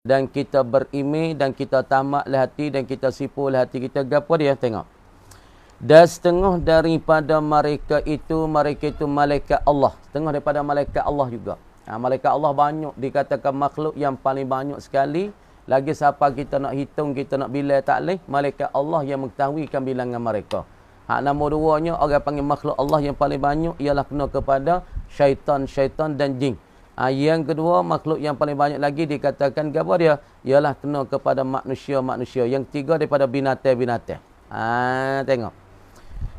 dan kita berimej dan kita tamaklah hati dan kita sipulah hati kita. Gapo dia tengok. Dan setengah daripada mereka itu malaikat Allah. Setengah daripada malaikat Allah juga. Malaikat Allah banyak, dikatakan makhluk yang paling banyak sekali. Lagi siapa kita nak hitung, kita nak bilang tak boleh. Malaikat Allah yang mengetahuikan bilangan mereka. Nombor duanya, orang panggil makhluk Allah yang paling banyak ialah kena kepada syaitan dan jin. Yang kedua, makhluk yang paling banyak lagi dikatakan apa dia? Ialah kena kepada manusia-manusia. Yang tiga daripada binatang-binatang. Tengok.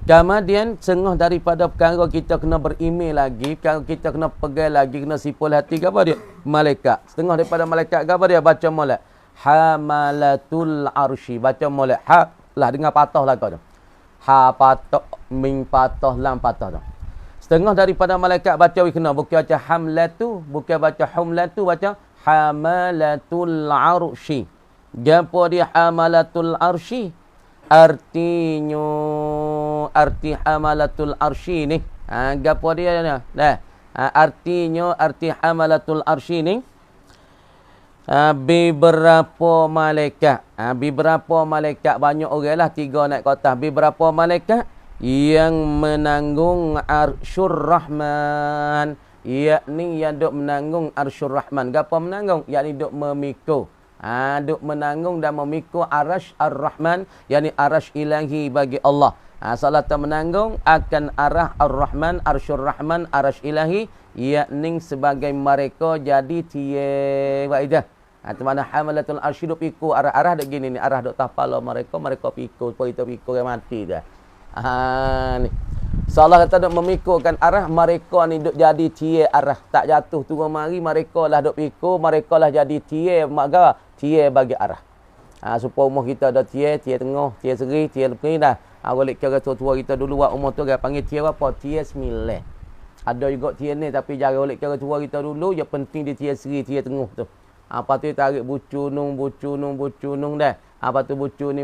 Kemudian, setengah daripada perkara kita kena berimej lagi, perkara kita kena pegang lagi, kena sipul hati, apa dia? Malaikat. Setengah daripada malaikat, apa dia? Baca molek. Hamalatul arsy. Baca molek. Ha, lah, dengar patah lah kau tu. Ha patah, min patah, lam patah tu. Setengah daripada malaikat baca kena. Bukan baca hamlatu, bukan baca humlatu, baca hamalatul arsy. Apa dia hamalatul arsy? Arti hamalatul arsy ni. Apa dia ni? Arti hamalatul arsy ni. Beberapa malaikat. Beberapa malaikat, banyak orang lah, 3 naik ke atas. Beberapa malaikat yang menanggung arsyur rahman. Yakni yang duk menanggung arsyur rahman. Apa menanggung? Yakni duk memikul. Duk menanggung dan memikul arash ar-rahman. Yakni arash ilahi bagi Allah. Salah menanggung akan arah ar-rahman, arsyur rahman, arash ilahi. Yakni sebagai mereka jadi tiye. Baiklah. Itu mana hamalatul arsy duk pikul arah-arah dek gini ni, arah duk tapala mereka pikul, supaya kita pikul yang mati dah. Ni. Salah kata duk memikulkan arah mereka ni duk jadi tie arah, tak jatuh turun mari, mereka lah duk pikul, mereka lah jadi tie bagi arah. Supaya umur kita ada tie tengah, tie seri, tie lebih dah. Golek kira tua-tua kita dulu buat umur tu dia panggil tie apa? Tie 9. Ada juga tie ni tapi jangan golek kira tua kita dulu, yang penting di tie seri, tie tengah tu. Apa tu tarik bucunung dah. Apa tu bucu ni.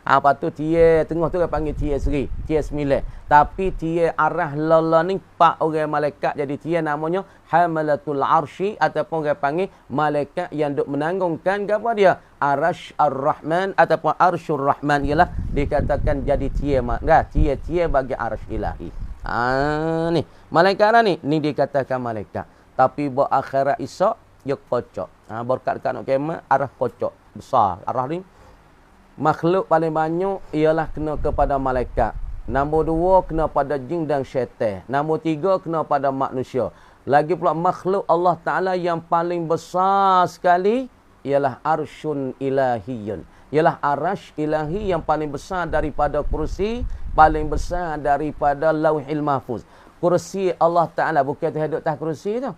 Apa tu tie tengah tu dia panggil tie seri, tie 9. Tapi tie arah lala ni 4 orang malaikat jadi tie namanya hamalatul arsy ataupun dia panggil malaikat yang duk menanggungkan apa dia? Arash ar-rahman ataupun arsyur rahman, ialah dikatakan jadi tie tie bagi arash ilahi. Ni malaikat ni dikatakan malaikat. Tapi buat akhirat esok dia kocok. Berkat-dekat nak kiamat, arah kocok. Besar. Arah ni. Makhluk paling banyak ialah kena kepada malaikat. Nombor 2, kena pada jin dan syaitan. Nombor 3, kena pada manusia. Lagi pula makhluk Allah Ta'ala yang paling besar sekali ialah arsyun ilahiyun. Ialah arash ilahi yang paling besar daripada kursi, paling besar daripada lauhil mahfuz. Kursi Allah Ta'ala, bukan terhadap atas kursi tu.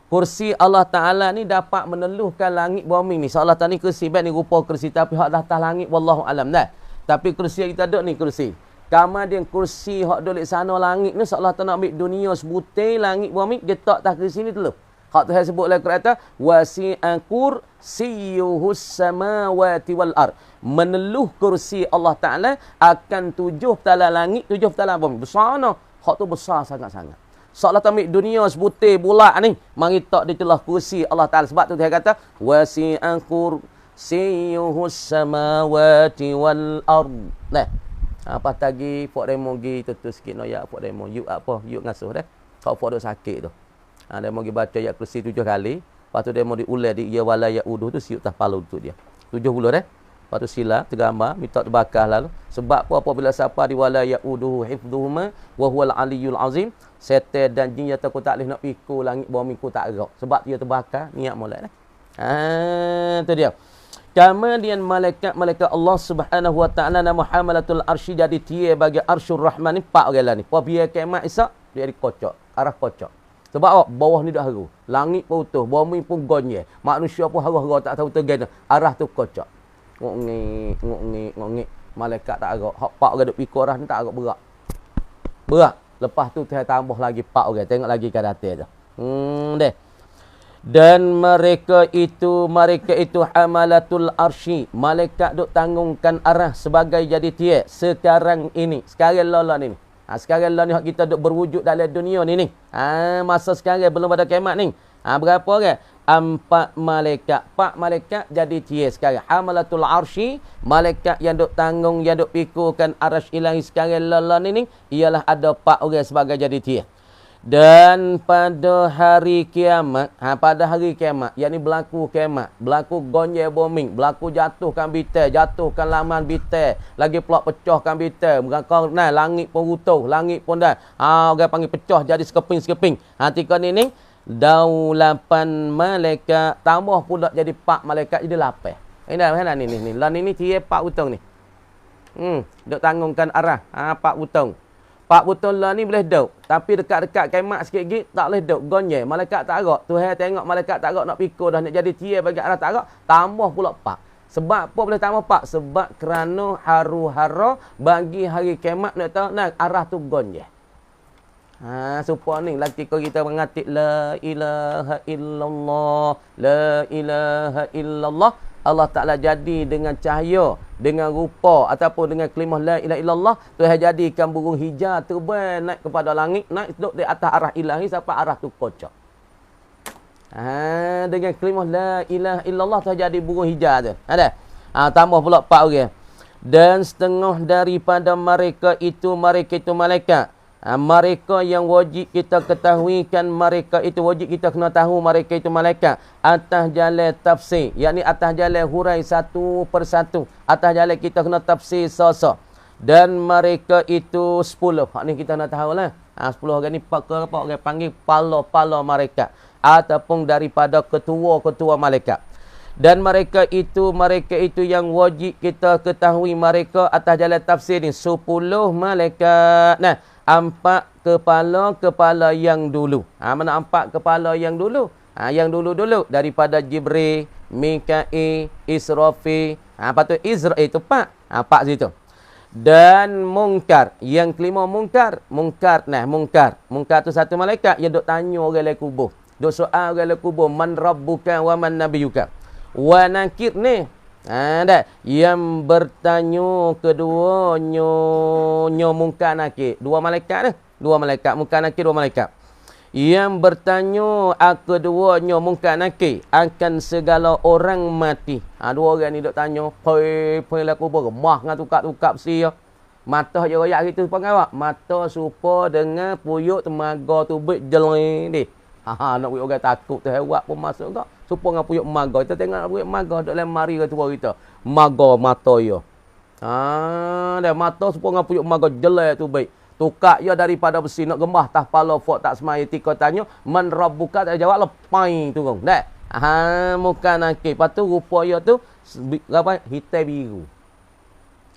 Kursi Allah Ta'ala ni dapat meneluhkan langit bumi ni. Seolah tadi kursi baik ni rupa kursi, tapi hak dah atas langit wallahu alam dah. Tapi kursi yang kita duduk ni kursi. Kemudian kursi hak duduk di sana langit ni seolah tak nak ambil dunia sebutir langit bumi, dia tak atas kursi ni dulu. Hak tu saya sebut lagi kata wasi'a kursiyuhus samawati wal ard. Meneluh kursi Allah Ta'ala akan 7 petala langit, 7 petala bumi. Besar no. Hak tu besar sangat-sangat. Seolah tak ambil dunia sebutir bulat ni. Mari tak dia celah kursi Allah Ta'ala. Sebab tu dia kata wasi'a kursiyuhus samawati wal ard. Apa tadi Pok Remo gi tutu sikit no ya Pok Remo. Yuk apa? Yuk ngasuh dah. Kau Pok duk sakit tu. Dia mau gi baca ayat kursi 7 kali. Lepas tu dia mau diulang di ya wala ya uduh tu siuk tah palu tu dia. 7 bulan dah. Lepas tu sila tergambar minta terbakar lalu. Sebab apa apabila siapa di wala ya uduh hifdhuhuma wa huwal aliyul azim. Setan dan jin yang takut tak boleh nak pikul langit bumi ku tak gerak. Sebab dia terbakar niat molek dah. Tu dia. Kemudian malaikat Allah Subhanahu wa taala nama hamalatul arsy jadi tie bagi arsyur rahman ni 4 orang lah ni. Apa biar kiamat esok dia dikocok, arah kocok. Sebab apa? Bawah ni dah haru. Langit pun utuh, bumi pun gonye. Manusia pun haru-haru tak tahu tergena. Arah tu kocok. Ngok-ngik. Malaikat tak agak. Hak 4 orang duk pikul arah ni tak agak berat. Lepas tu saya tambah lagi 4 orang. Tengok lagi ke atas tu. Deh. Dan mereka itu hamalatul arsy. Malaikat duk tanggungkan arah sebagai jadi tie. Sekarang ini. Sekarang lola ni. Sekarang lah ni kita duk berwujud dalam dunia ni. Masa sekarang belum ada kiamat ni. Berapa orang? 4 malaikat. 4 malaikat jadi tiga sekarang. Hamalatul arsy, malaikat yang duk tanggung, yang duk pikukan arasy ilahi sekarang lalan ini, ialah ada 4 orang sebagai jadi tiga. Dan pada hari kiamat, pada hari kiamat, yakni berlaku kiamat, berlaku gonjang bombing, berlaku jatuhkan bintang, jatuhkan laman bintang, lagi pula pecahkan bintang, berangkau nah langit pun runtuh, langit pun dah. Orang panggil pecah jadi sekeping-sekeping. Ketika ni daulapan malaikat tambah pula jadi 4 malaikat jadi 8. Ini ni. Lan ini dia 4 hutang ni. Duk tanggungkan arah. 4 hutang. 4 hutang lah ni boleh duk. Tapi dekat-dekat kiamat sikit-sikit tak boleh duk. Gonye malaikat tak agak. Tuhan tengok malaikat tak agak nak pikul dah nak jadi dia bagi arah tak agak, tambah pula 4. Sebab apa boleh tambah 4? Sebab kerana haru-hara bagi hari kiamat nak tahu nak arah tu gonye. Supaya ni lagi kalau kita mengatik la ilaha illallah, la ilaha illallah, Allah Ta'ala jadi dengan cahaya, dengan rupa ataupun dengan kalimah la ilaha illallah, Tuhan jadikan burung hijau terbang naik kepada langit, naik duduk di atas arah ilahi sampai arah tu kocok. Dengan kalimah la ilaha illallah Tuhan jadi burung hijau tu. Ada? Tambah pula 4 orang. Dan setengah daripada mereka itu malaikat. Mereka yang wajib kita ketahui kan, mereka itu wajib kita kena tahu mereka itu malaikat atas jalan tafsir, yakni atas jalan hurai satu persatu, atas jalan kita kena tafsir sosok. Dan mereka itu 10. Hak ni kita nak tahu lah. 10 orang ni apa orang panggil pala-pala malaikat ataupun daripada ketua-ketua malaikat. Dan mereka itu yang wajib kita ketahui mereka atas jalan tafsir ni 10 malaikat. Nah, 4 kepala yang dulu. Mana 4 kepala yang dulu? Yang dulu-dulu daripada Jibril, Mikail, Israfil. Patut Israel itu 4. 4 situ. Dan Munkar. Yang kelima Munkar. Munkar tu satu malaikat yang duk tanya orang dalam kubur. Duk soal orang dalam kubur, man rabbuka wa man nabiyuka. Wa Nakir ni. Yang bertanya keduanya Munkar Nakir. 2 malaikat ni. 2 malaikat. Munkar Nakir 2 malaikat. Yang bertanya keduanya Munkar Nakir akan segala orang mati. 2 orang ni duk tanya. Poi lah kubur. Mah dengan tukak-tukak besi. Mata je royak gitu pengawak. Mata serupa dengan puyuk temaga tubik jelai ni. Nak buat orang takut tu hewak pun masuk kau. Supaya dengan puyuk maga. Kita tengok nak puyuk maga duk dalam mari ke tua kita. Maga mata ya. Dah mata supaya dengan puyuk maga jelai tu baik. Tukak ya daripada besi nak gembah tah pala fok tak semaya tika tanya man rabbuka tak jawab lepai tu kong. Dah. Muka nakik. Patu rupa ya tu apa hitam biru.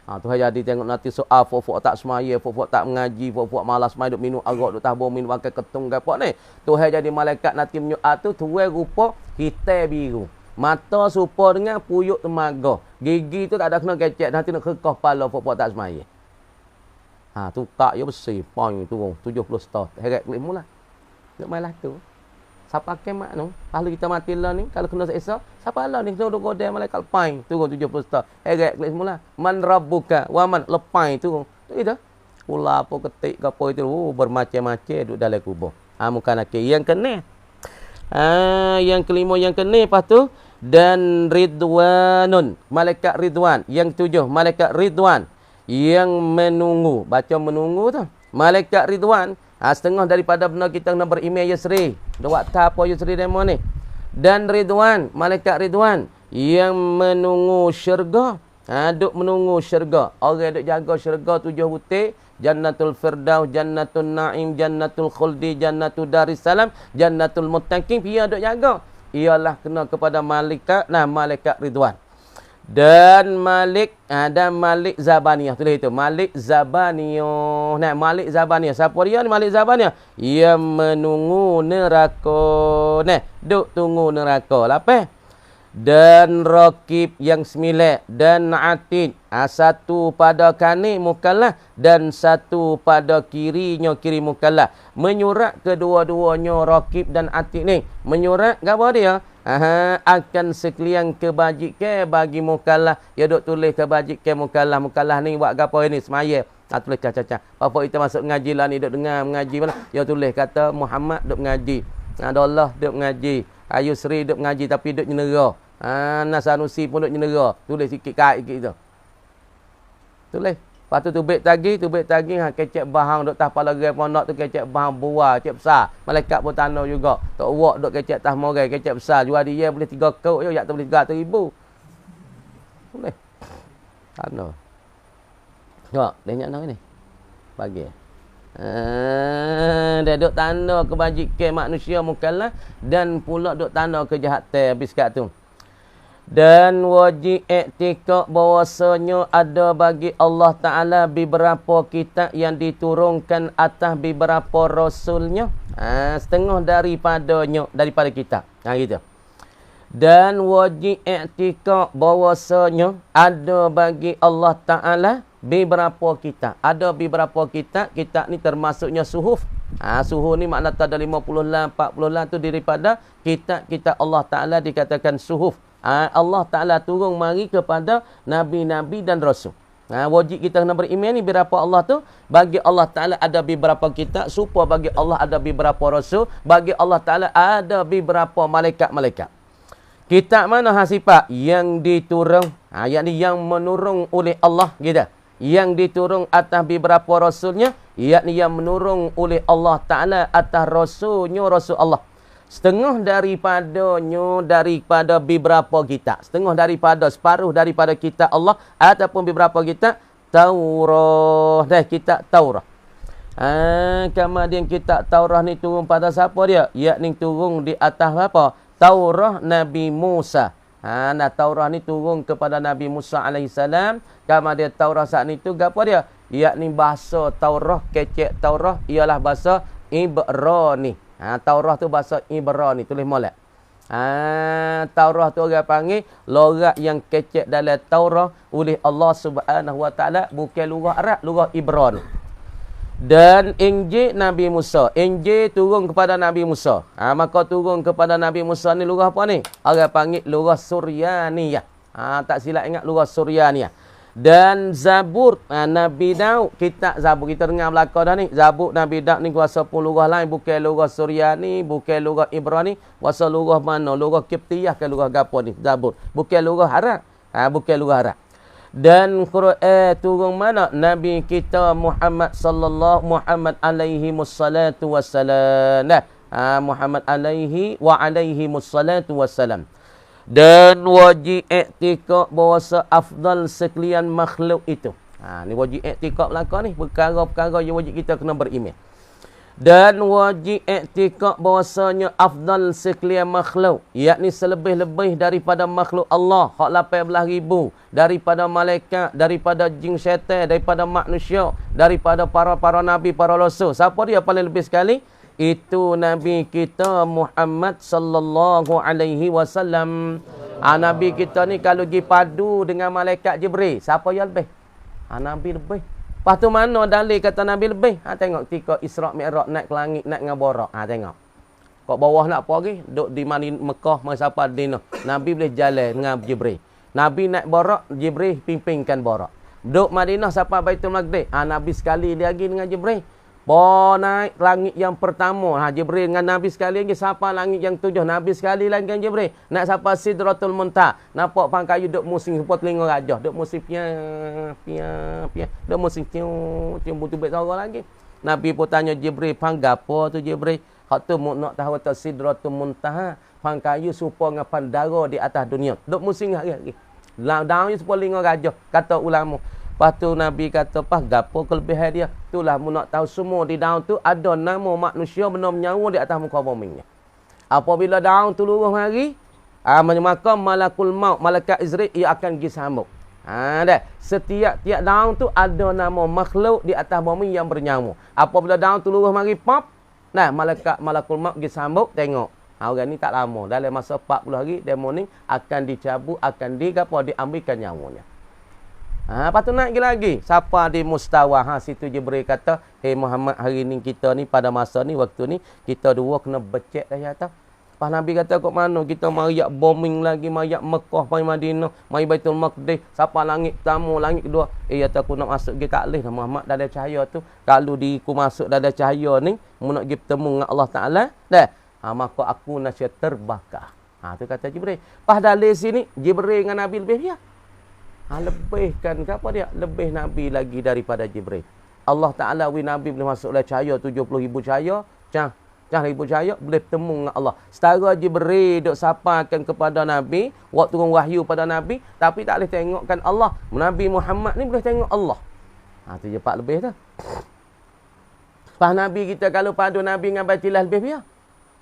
Tuhan jadi tengok nanti soal fok-fok tak semaya, fok-fok tak mengaji, fok-fok malas semaya duk minum arak, duk tabur minum pakai ketung gapok ni. Tuhan jadi malaikat nanti menyuat tu tuai rupa hitam biru. Mata serupa dengan puyuk temaga. Gigi tu tak ada kena kecek, nanti nak kekah kepala fok-fok tak semaya. Tukak ya besi, poin turun 70 star. Heret klik mula. Duk main lah tu. Siapa kemat tu? Kalau kita mati lah ni, kalau kena seksa, siapa lah ni? Duduk godai malaikat lepai. Turun 70 star. Heret klik semula. Man rabbuka wa man lepai turun. Tu itu. Pula apa ketik ke apa itu. Bermacam-macam duduk dalam kubur. Muka nakir. Yang kena. Yang kelima yang kena. Lepas tu. Dan Ridwanun. Malaikat Ridwan. Yang 7. Malaikat Ridwan. Yang menunggu. Baca menunggu tu. Malaikat Ridwan. Setengah daripada benda kita kena berimej Yusri. Dua tak apa Yusri demo ni. Dan Ridwan, malaikat Ridwan yang menunggu syurga. Duk menunggu syurga. Orang duk jaga syurga 7 butik. Jannatul Firdaus, Jannatul Naim, Jannatul Khuldi, Jannatul Darussalam, Jannatul Muttaqin. Dia duk jaga. Ialah kena kepada malaikat, malaikat Ridwan. Dan Malik Zabaniyah. Tulis itu Malik Zabaniyah. Malik Zabaniyah. Siapa dia ni Malik Zabaniyah? Yang menunggu neraka. Duk tunggu neraka. Lapis. Dan Rakib yang 9. Dan Atid. Satu pada kanan mukallaf dan satu pada kiri mukallaf. Menyurat kedua-duanya Rakib dan Atid ni. Menyurat apa dia? Akan sekalian kebajikan bagi mukallaf. Ya duk tulis kebajikan mukallaf. Mukallaf ni buat apa ini? Semaya. Tulis caca-caca. Apa kita masuk ngaji lah ni duk dengar mengaji mana? Ya tulis kata Muhammad duk mengaji. Allah duk mengaji. Yusri duk mengaji tapi duk nyenera. Nasanusi pun duk nyenera. Tulis sikit kait sikit tu. Tulis. Lepas tu tubik tagi kecek bahang duk tah pala gerai pondok tu kecek bahang buah, kecek besar. Malaikat pun tanah juga. Tok wak duk kecek tah morai, kecek besar. Jual dia boleh 3 kau je, yak tu boleh 300,000. Boleh. Tanah. Tengok, dia nak ni. Bagi. Dia duk tanda kebajikan manusia mukallaf dan pula duk tanda kejahatan habis kat tu. Dan wajib iktikad bahawasanya ada bagi Allah Ta'ala beberapa kitab yang diturunkan atas beberapa rasulnya. Setengah daripada kitab. Gitu. Dan wajib iktikad bahawasanya ada bagi Allah Ta'ala beberapa kitab. Ada beberapa kitab. Kitab ni termasuknya suhuf. Suhuf ni makna tak ada 50 lah, 40 lah tu daripada kitab-kitab Allah Ta'ala dikatakan suhuf. Allah Ta'ala turun mari kepada Nabi-Nabi dan Rasul. Wajib kita kena beriman ni beberapa Allah tu. Bagi Allah Ta'ala ada beberapa kitab. Supaya bagi Allah ada beberapa Rasul. Bagi Allah Ta'ala ada beberapa malaikat-malaikat. Kitab mana sifat? Yang diturun. Yakni yang menurun oleh Allah. Gitu. Yang diturun atas beberapa Rasulnya. Yakni yang menurun oleh Allah Ta'ala atas Rasulnya Rasul Allah. Setengah daripada beberapa kitab. Separuh daripada kitab Allah. Ataupun beberapa kitab. Taurah. Kitab Taurah. Kemudian kitab Taurah ni turun pada siapa dia? Yakni turun di atas apa? Taurah Nabi Musa. Taurah ni turun kepada Nabi Musa AS. Kemudian Taurah saat ni tu apa dia? Yakni bahasa Taurah, kecek Taurah ialah bahasa Ibrani. Taurah tu bahasa Ibrani, tulis molek. Taurah tu orang panggil logat yang kecek dalam Taurah oleh Allah Subhanahu Wa Taala bukan lugah Arab, lugah Ibrani. Dan Injil Nabi Musa. Injil turun kepada Nabi Musa. Maka turun kepada Nabi Musa ni lugah apa ni? Orang panggil lugah Suryaniyah. Tak silap ingat lugah Suryaniyah. Dan Zabur Nabi Daud, kitab Zabur kita dengar belaka dah ni. Zabur Nabi Daud ni kuasa pun lugah lain, bukan lugah Suryani, bukan lugah Ibrani, kuasa lugah mana? Lugah Kiptiyah ke lugah gapo ni? Zabur. Bukan lugah Arab. Bukan lugah Arab. Dan Quran turun mana? Nabi kita Muhammad alaihi wassalatu wassalam. Muhammad alaihi wa alaihi wassalatu wassalam. Dan wajib iktikad bahawasa afdal sekalian makhluk itu. Ni wajib iktikad belaka ni. Perkara-perkara yang wajib kita kena beriman. Dan wajib iktikad bahawasanya afdal sekalian makhluk. Yakni selebih-lebih daripada makhluk Allah. Hak 18,000. Daripada malaikat, daripada jin syaitan, daripada manusia. Daripada para nabi, para rasul. Siapa dia paling lebih sekali? Itu Nabi kita Muhammad sallallahu alaihi wasallam. Nabi kita ni kalau pergi padu dengan malaikat Jibril, siapa yang lebih? Nabi lebih. Lepas tu mana dalil kata Nabi lebih? Tengok ketika Isra' Mi'raj naik ke langit, naik dengan Buraq. Tengok. Kat bawah nak apa lagi? Duk di Mekah, masa apa Madinah. Nabi boleh jalan dengan Jibril. Nabi naik Buraq, Jibril pimpinkan Buraq. Duk Madinah sampai Baitul Maqdis. Nabi sekali lagi dengan Jibril. Naik langit yang pertama. Jibril dengan Nabi sekali lagi. Sampai langit yang 7. Nabi sekali lagi dengan Jibril. Naik sampai Sidratul Muntaha. Nampak pangkayu duk musing. Seperti telinga gajah. Duk musing piang. Duk musing cium butuh bet suara lagi. Nabi pun tanya Jibril. Panggapo tu Jibril? Hak tu nak tahu atas Sidratul Muntaha. Pangkayu supaya ngapan darah di atas dunia. Duk musing lagi. Daun seperti telinga gajah. Kata ulama. Lepas tu Nabi kata, gapo kelebihan dia? Itulah mu nak tahu semua di daun tu ada nama manusia benar menyawa di atas muka bumi ni. Apabila daun tu luruh mari, maka malakul maut, malaikat Israel ia akan pergi sambut. Setiap daun tu ada nama makhluk di atas bumi yang bernyawa. Apabila daun tu luruh mari pop, malakul maut pergi sambut, tengok. Orang ni tak lama, dalam masa 40 hari demo ni akan dicabut, akan diambilkan nyawanya. Lepas tu naik lagi. Siapa di mustawa? Situ Jibril kata, hey Muhammad, hari ni kita ni pada masa ni, waktu ni, kita dua kena becek dah kata. Lepas Nabi kata, kok mana? Kita mariak bombing lagi, mariak Mekah, mari Madinah, mari Baitul Maqdis. Siapa langit pertama, langit kedua. Kata aku nak masuk ke tak boleh. Muhammad dah ada cahaya tu. Kalau diku masuk dah ada cahaya ni, mu nak pergi bertemu dengan Allah Ta'ala. Maka aku nasya terbakar. Tu kata Jibril. Pas dalil sini, Jibril dengan Nabi lebih dia. Lebihkan ke apa dia? Lebih Nabi lagi daripada Jibril. Allah Ta'ala Nabi boleh masuk dalam cahaya 70,000 cahaya. Cah ribu cahaya boleh bertemu dengan Allah. Setara Jibril duk sapakan kepada Nabi, waktu turun wahyu pada Nabi, tapi tak boleh tengokkan Allah. Nabi Muhammad ni boleh tengok Allah. Tu je 4 lebih tu. Pas Nabi kita kalau padu Nabi dengan Baitilah lebih dia.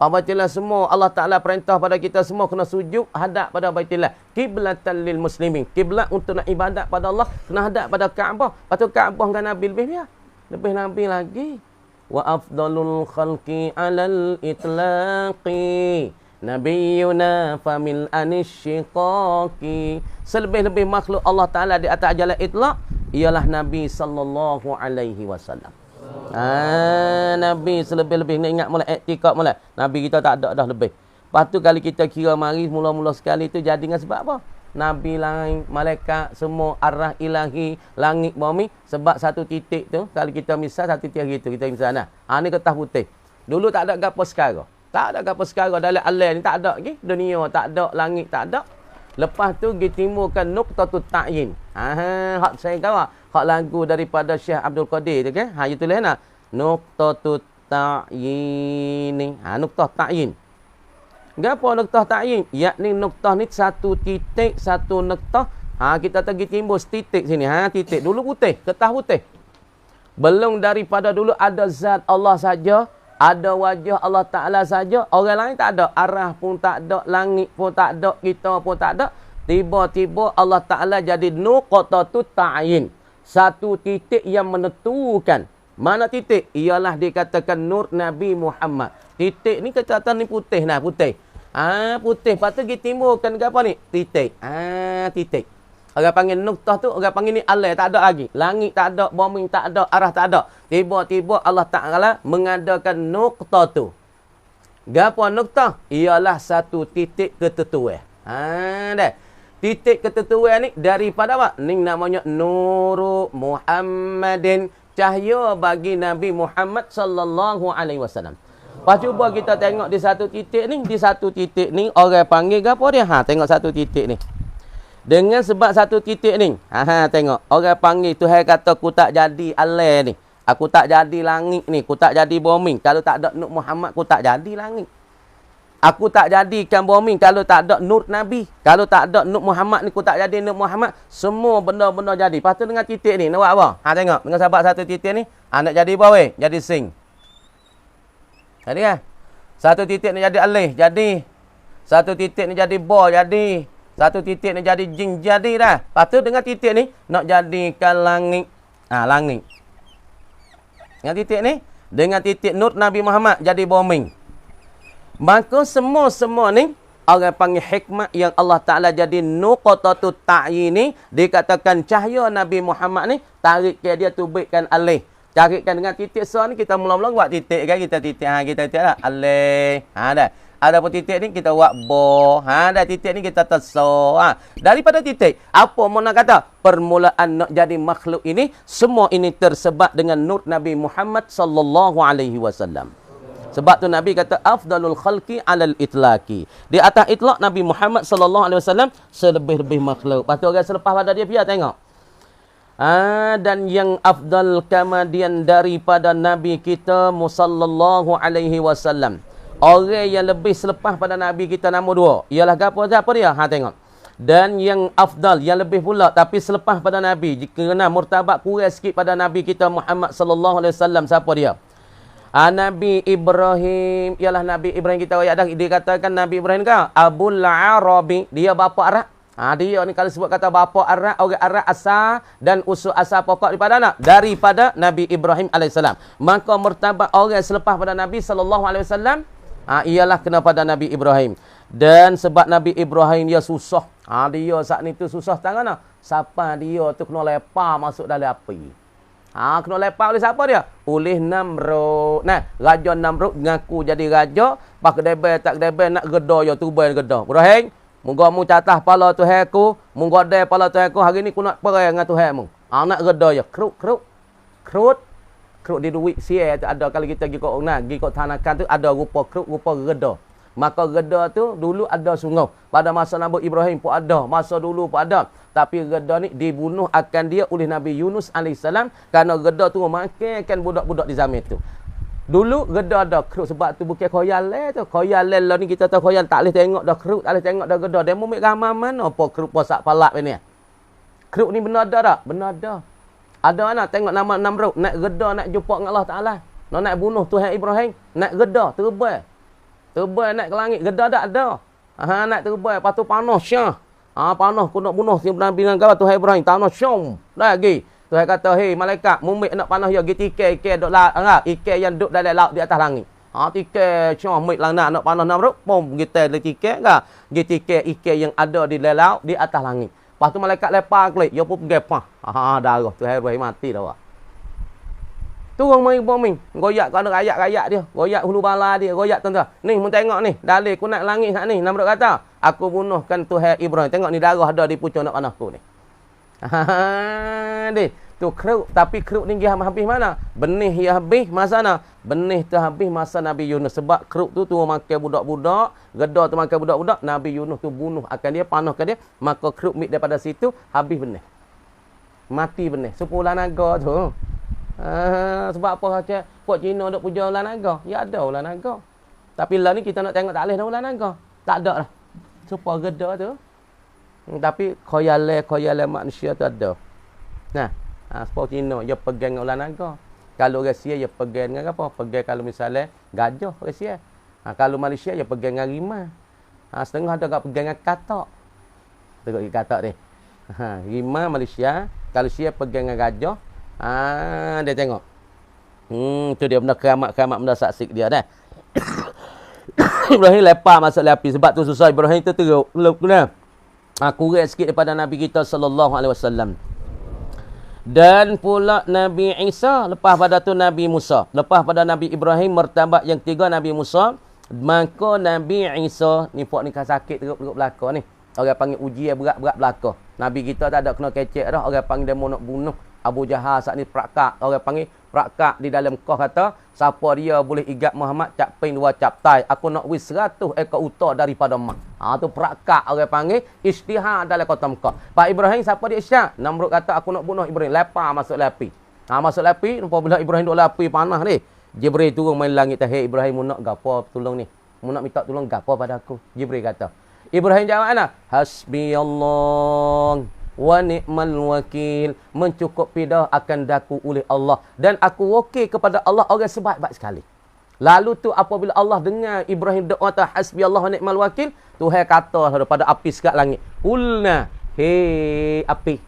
Baitilah semua Allah Ta'ala perintah pada kita semua kena sujud hadap pada Baitilah. Kiblatan lil muslimin. Kiblat untuk nak ibadat pada Allah kena hadap pada Kaabah. Patut Kaabah dengan Nabi lebih dia. Lebih Nabi lagi. Wa afdalul khalqi alal itlaqi nabiyuna famil anishiqaqi. Selebih-lebih makhluk Allah Ta'ala di atas jalan itlaq ialah Nabi sallallahu alaihi wasallam. Nabi selebih-lebih. Nak ingat mula iktikad mula. Nabi kita tak ada dah lebih. Lepas tu kali kita kira mari mula-mula sekali tu jadi dengan sebab apa? Nabi lain, malaikat, semua arah ilahi, langit, bumi. Sebab satu titik tu, kalau kita misal satu titik gitu, kita misal nah. Ni kertas putih. Dulu tak ada gapo sekarang. Tak ada gapo sekarang dalam alam ni tak ada lagi. Dunia tak ada, langit tak ada. Lepas tu kita timbulkan nuqtatut ta'yin. Hak saya kawan. Hak lagu daripada Syekh Abdul Qadir tu kan. Itu lah nah. Nuqtatut ta'yin ni. Nuqtah ta'yin. Gapo nuqtah ta'yin? Yakni nuqtah ni satu titik, satu nuqtah. Kita pergi timbul titik sini. Titik. Dulu putih, kertas putih. Belum daripada dulu ada zat Allah saja, ada wajah Allah Ta'ala saja. Orang lain tak ada. Arah pun tak ada, langit pun tak ada, kita pun tak ada. Tiba-tiba Allah Ta'ala jadi nuqtatut ta'yin. Satu titik yang menentukan. Mana titik? Ialah dikatakan nur Nabi Muhammad. Titik ni kata ni putih nah, putih. Putih. Lepas tu kita timbulkan ke apa ni? Titik. Titik. Orang panggil nuktah tu, orang panggil ni alai, tak ada lagi. Langit tak ada, bumi tak ada, arah tak ada. Tiba-tiba Allah Ta'ala mengadakan nuktah tu. Gapo nuktah? Ialah satu titik ketentuan. Dah. Titik ketentuan ni daripada apa? Ni namanya Nuru Muhammadin. Cahaya bagi Nabi Muhammad sallallahu alaihi wasallam. Pas cuba kita tengok di satu titik ni orang panggil apa dia? Tengok satu titik ni. Dengan sebab satu titik ni. Tengok orang panggil Tuhan kata aku tak jadi alam ni. Aku tak jadi langit ni, aku tak jadi bumi. Kalau tak ada Nur Muhammad aku tak jadi langit. Aku tak jadikan bumi kalau tak ada nur Nabi. Kalau tak ada Nur Muhammad ni aku tak jadi Nur Muhammad. Semua benda-benda jadi. Lepas tu dengan titik ni nak buat apa? Tengok dengan sebab satu titik ni nak jadi apa weh? Jadi sing. Jadi kan? Satu titik ni jadi alih, jadi. Satu titik ni jadi bo, jadi. Satu titik ni jadi jin, jadi dah. Lepas tu dengan titik ni nak jadikan langit. Langit. Dengan titik ni, dengan titik nur Nabi Muhammad jadi bumi. Maka semua ni orang panggil hikmah yang Allah Ta'ala jadi nuqtatut ta'yin ni dikatakan cahaya Nabi Muhammad ni tarik ke dia tubikkan alih. Carikkan dengan titik so ni kita mula-mula buat titik kan kita titik lah alih. Dah. Ada pun titik ni kita buat bo. Dah titik ni kita teso. Daripada titik apa mau nak kata? Permulaan nak jadi makhluk ini semua ini tersebat dengan nur Nabi Muhammad sallallahu alaihi wasallam. Sebab tu Nabi kata afdalul khalqi alal itlaqi. Di atas itlaq Nabi Muhammad sallallahu alaihi wasallam selebih-lebih makhluk. Lepas tu orang selepas pada dia tengok. Dan yang afdal kemudian daripada Nabi kita sallallahu alaihi wasallam. Orang yang lebih selepas pada Nabi kita nombor 2 ialah apa dia? Tengok. Dan yang afdal yang lebih pula tapi selepas pada Nabi jika kena martabat kurang sikit pada Nabi kita Muhammad sallallahu alaihi wasallam siapa dia? Nabi Ibrahim ialah Nabi Ibrahim kita ayat dah dikatakan Nabi Ibrahim kan Abul Arabi, dia bapa Arab. Dia ni kalau sebut kata bapa Arab, orang Arab asal dan usul asal pokok daripada Nabi Ibrahim alaihissalam. Maka martabat orang selepas pada Nabi sallallahu alaihi wasallam ialah kena pada Nabi Ibrahim. Dan sebab Nabi Ibrahim dia susah. Dia saat ni tu susah tangan siapa dia tu kena lepas masuk dalam api. Kena lepas oleh siapa dia? Oleh Namrud. Raja Namrud ngaku jadi raja. Pas kedebel tak kedebel nak geda ya tubai geda. Ibrahim, moga mu catah pala Tuhan ku, mu godai pala Tuhan ku hari ni ku nak perang dengan Tuhan mu. Nak geda ya. Krut. keruk di duit sia tu ada kalau kita pergi kat tanakan tu ada rupa keruk, rupa reda. Maka reda tu dulu ada sungguh. Pada masa Nabi Ibrahim pun ada, masa dulu pun ada. Tapi reda ni dibunuh akan dia oleh Nabi Yunus AS kerana reda tu makankan budak-budak di zaman tu. Dulu reda ada keruk sebab tu bukan khoyal tu. Khoyal lah ni kita tahu khoyal tak boleh tengok dah keruk, tak boleh tengok dah reda. Dia mau ambil gambar mana apa keruk posak palak ni. Keruk ni benar ada tak? Benar ada. Ada mana tengok nama Namrud nak reda nak jumpa dengan Allah Taala. Nak bunuh Tuhan Ibrahim, nak reda terbang. Terbang naik ke langit, reda tak ada. Naik terbang, lepas tu panas syah. Panas aku nak bunuh si Nabi dengan Tuhan Ibrahim, tanah syam. Dah lagi. Tuhan kata, "Hei malaikat, mumbik nak panas ya, gitu ikan duk laut, ikan yang duk dalam laut di atas langit." Ikan syah mik lang nak panas Namrud, pom kita lagi ikan ke? Gitu ikan yang ada di dalam laut di atas langit. Lepas tu malaikat lepas klik, dia pun pergi pah. Darah Tuhan Ibrahim mati dah. Turun main bombing. Goyak kau ada rayak-rayak dia. Goyak hulu bala dia. Goyak tuan-tuan. Ni, mu tengok ni. Dalil aku naik langit kat ni. Namrud kata, aku bunuhkan Tuhan Ibrahim. Tengok ni darah ada di pucuk nak panah aku ni. Ni. Tu keruk. Tapi keruk ni dia habis mana? Benih dia habis masa mana? Benih tu habis masa Nabi Yunus. Sebab keruk tu makan budak-budak. Reda tu makan budak-budak. Nabi Yunus tu bunuh akan dia. Panahkan dia. Maka keruk mik daripada situ. Habis benih. Mati benih. Sepulah naga tu. Sebab apa kata puak Cina duk puja ular naga? Ya ada ular naga. Tapi lah ni kita nak tengok tak boleh dah ular naga. Tak ada lah. Supaya reda tu. Tapi khoyal manusia tu ada. Nah, puak Cina dia pegang dengan ular naga. Kalau Rusia dia pegang dengan apa? Pegang kalau misalnya gajah Rusia. Kalau Malaysia dia pegang dengan rimau. Setengah ada kat pegang dengan katak. Tengok katak ni. Rimau Malaysia, kalau Rusia pegang dengan gajah. Dia tengok. Tu dia benda keramat-keramat benda saksik dia dah. Ibrahim lepas masuk api sebab tu susah Ibrahim tu teruk. Kurang sikit daripada Nabi kita sallallahu alaihi wasallam. Dan pula Nabi Isa lepas pada tu Nabi Musa. Lepas pada Nabi Ibrahim martabat yang tiga Nabi Musa, maka Nabi Isa ni puak ni kan sakit teruk-teruk belaka ni. Orang panggil ujian berat-berat belaka. Nabi kita tak ada kena kecek dah. Orang panggil dia mau nak bunuh Abu Jahal saat ni perakak. Orang panggil perakak di dalam kau kata, siapa dia boleh igat Muhammad cap pin dua cap tai. Aku nak wis 100 ekor unta daripada mak. Tu perakak orang panggil isytihad dalam kota Mekah. Pak Ibrahim siapa dia isytihad? Namrud kata aku nak bunuh Ibrahim. Lepas masuk api. Masuk api, apabila Ibrahim duduk api panas ni. Jibril turun main langit. Hei Ibrahim, mu nak gapo tolong ni? Mu nak minta tolong gapo pada aku? Jibril kata. Ibrahim jawab ana, hasbi Allah wa ni'mal wakil. Mencukupi dah akan daku oleh Allah. Dan aku wakil kepada Allah orang sebaik-baik sekali. Lalu tu apabila Allah dengar Ibrahim doa ta hasbi Allah wa ni'mal wakil, Tuhan kata pada api sekat langit. Ulna, hei api.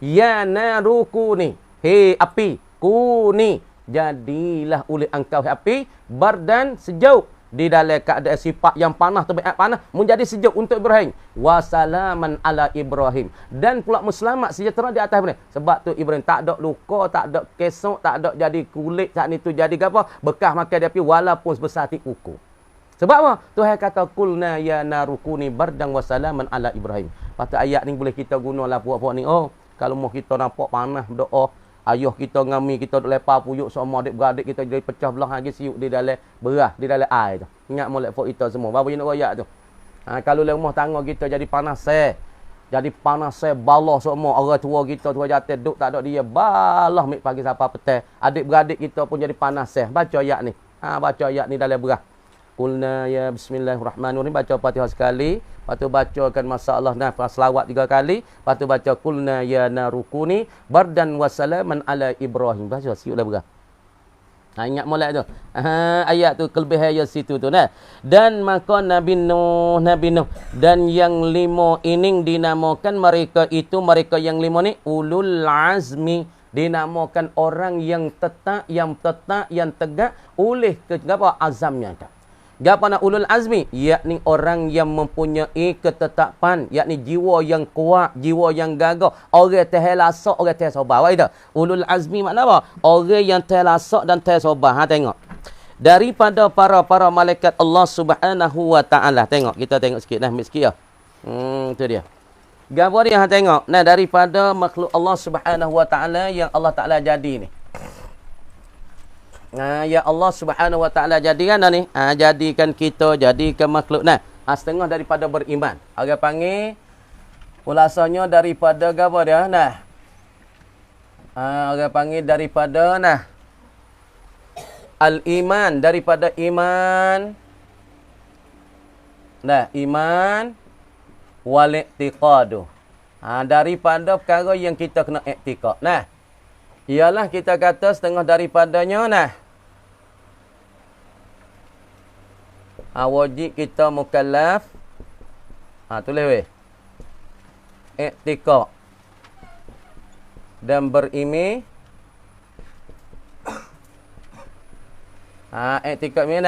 Ya narukuni. Hei api, kuni. Jadilah oleh engkau api bardan sejuk. Di dalam keadaan sifat yang panas, terbaik panas, menjadi sejuk untuk Ibrahim. Wasalaman ala Ibrahim. Dan pula muslimat sejahtera di atas Ibrahim. Sebab tu Ibrahim tak ada luka, tak ada kesok, tak ada jadi kulit saat itu jadi apa? Bekas makan dia api walaupun sebesar hati ukur. Sebab apa? Tuhan kata, kulna ya narukuni bardang wasalaman ala Ibrahim. Lepas tu ayat ni boleh kita gunalah puak-puak ni. Oh, kalau mau kita nampak panas berdoa, ayah kita ngami kita duk lepas puyuk semua adik-beradik kita jadi pecah belah lagi siuk di dalam beras di dalam air tu. Ingat molek fok kita semua. Bapa nak royak tu. Kalau rumah tangga kita jadi panas jadi panas balah semua orang tua kita tua jatuh duk tak ada dia balah mik pagi sampai petang. Adik-beradik kita pun jadi panas Baca ayat ni. Baca ayat ni dalam beras. Qulna ya bismillahirrahmanirrahim. Baca Fatihah sekali. Lepas tu bacakan masalah nafas selawat 3 kali. Lepas tu baca qulna ya narukuni bardan wasalaman ala Ibrahim. Baca siuklah beras. Ingat molek tu. Ayat tu kelebihan ayat situ tu nah. Dan maka Nabi Nuh dan yang 5 ini dinamakan mereka yang 5 ni ulul azmi, dinamakan orang yang tetap yang tegak oleh apa azamnya. Siapa nak ulul azmi? Yakni orang yang mempunyai ketetapan, yakni jiwa yang kuat, jiwa yang gagah, orang terlasak, orang tersabar. Itu ulul azmi makna apa? Orang yang terlasak dan tersabar. Tengok. Daripada para malaikat Allah Subhanahu wa taala. Tengok, kita tengok sikit dah, ambil sikit ya. Tu dia. Gambar dia tengok. Nah, daripada makhluk Allah Subhanahu wa taala yang Allah Taala jadi ni. Ya Allah Subhanahu Wa Taala jadikan ni. Jadikan kita, jadikan makhluk. Nah, setengah daripada beriman. Orang panggil ulasanya daripada apa dia? Nah. Orang panggil daripada al-iman, daripada iman. Nah, iman wal i'tiqadu. Daripada perkara yang kita kena i'tiqad. Nah, ialah kita kata setengah daripadanya wajib kita mukallaf. Tulis weh. I'tiqad dan berimeh. I'tiqad ni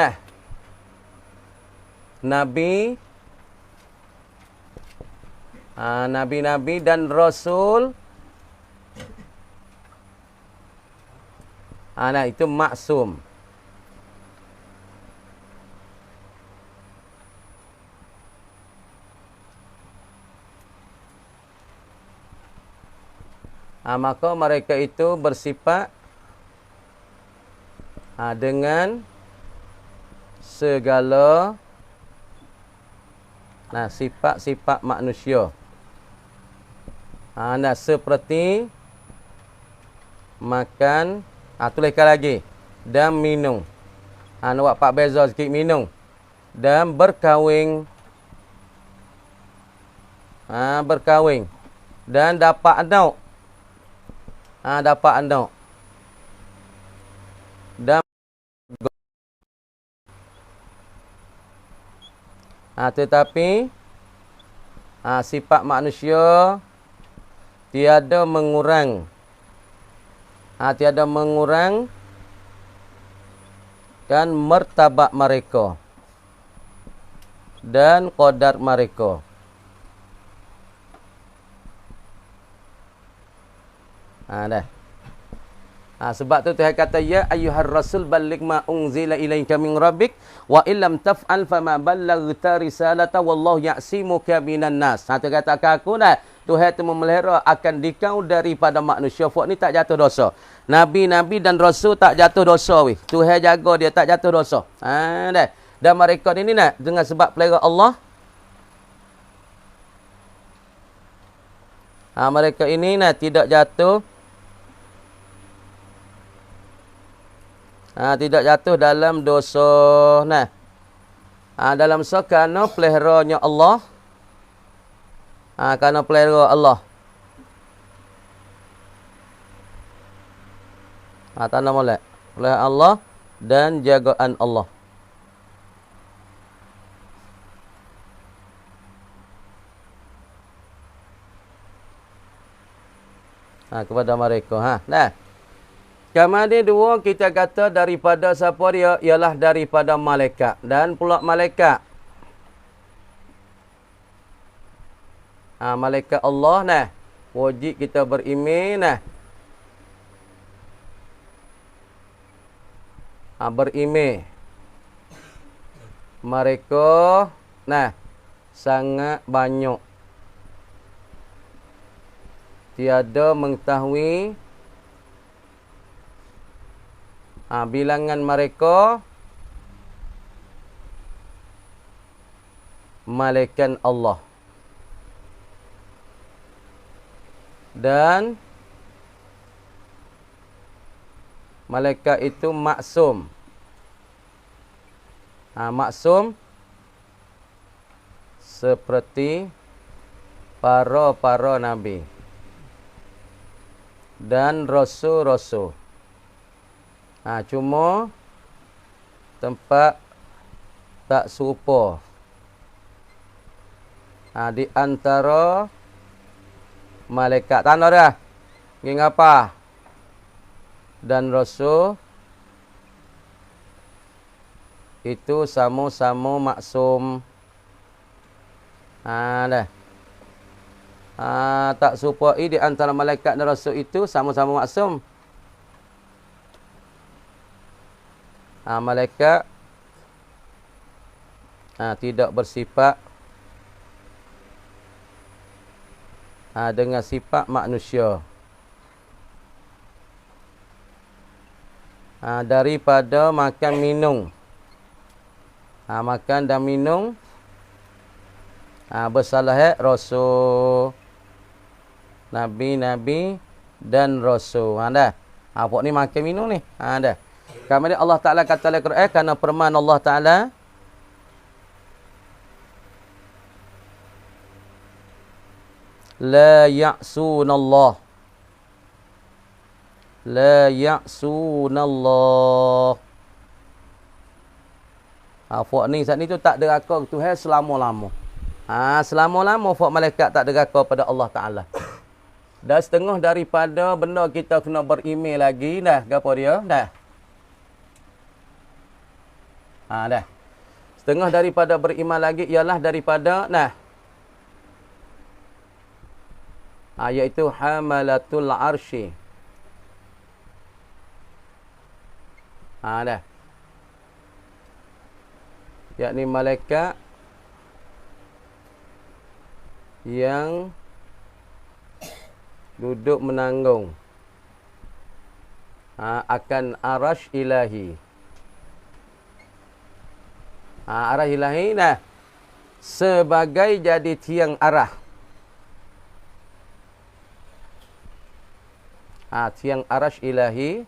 Nabi, Nabi-Nabi dan Rasul. Itu maksum. Maka mereka itu bersifat dengan segala sifat-sifat manusia. Seperti makan, tuliskan lagi, dan minum. Nak buat beza sikit, minum. Dan berkahwin. Berkahwin. Dan dapat anak. Dapat anak. Dan tetapi sifat manusia tiada mengurang. Tiada mengurang dan martabat mereka dan qadar mereka. Dah. Sebab tu Tuhan kata, ya ayyuhar rasul balligh ma unzila ilaika min rabbik wa illam taf'al fama ballaghta risalata wallahu ya'simuka minan nas. Tu kata aku Tuhan tu memelihara akan dikau daripada manusia. Fak ni tak jatuh dosa. Nabi-nabi dan rasul tak jatuh dosa weh. Tuhan jaga dia tak jatuh dosa. Dah. Dan mereka ni dengan sebab pelihara Allah. Mereka ini tidak jatuh. Tidak jatuh dalam dosa. Dalam kerana peliharanya Allah. Kerana pelihara Allah. Tanah molek. Pelihara Allah dan jagaan Allah. Kepada mereka. Kemudian dua kita kata daripada siapa dia? Ialah daripada malaikat. Dan pula malaikat. Malaikat Allah wajib kita beriman beriman. Mereka sangat banyak. Tiada mengetahui bilangan mereka malaikat Allah. Dan malaikat itu maksum. Maksum seperti para nabi dan rasul-rasul. Cuma tempat tak serupa. Di antara malaikat. Tanda dah. Nging apa? Dan rasul itu sama-sama maksum. Dah. Tak serupa di antara malaikat dan rasul itu sama-sama maksum. Malaikat tidak bersifat dengan sifat manusia. Daripada makan minum. Makan dan minum. Bersalah Rasul. Nabi-nabi dan Rasul. Dah. Apa ni makan minum ni? Dah. Kemudian Allah Ta'ala kata dalam Quran, kerana firman Allah Ta'ala, La ya'sunallah. La ya'sunallah. Fok ni saat ni tu tak deraka ke Tuhan selama-lama. Selama-lama fok malaikat tak deraka pada Allah Ta'ala. Dah setengah daripada benda kita kena berimej lagi dah. Gapo dia? Dah. Dah. Setengah daripada beriman lagi ialah daripada iaitu hamalatul arsy. Dah. Yakni malaikat yang duduk menanggung akan arash ilahi. Arah ilahi sebagai jadi tiang arah. Tiang arash ilahi.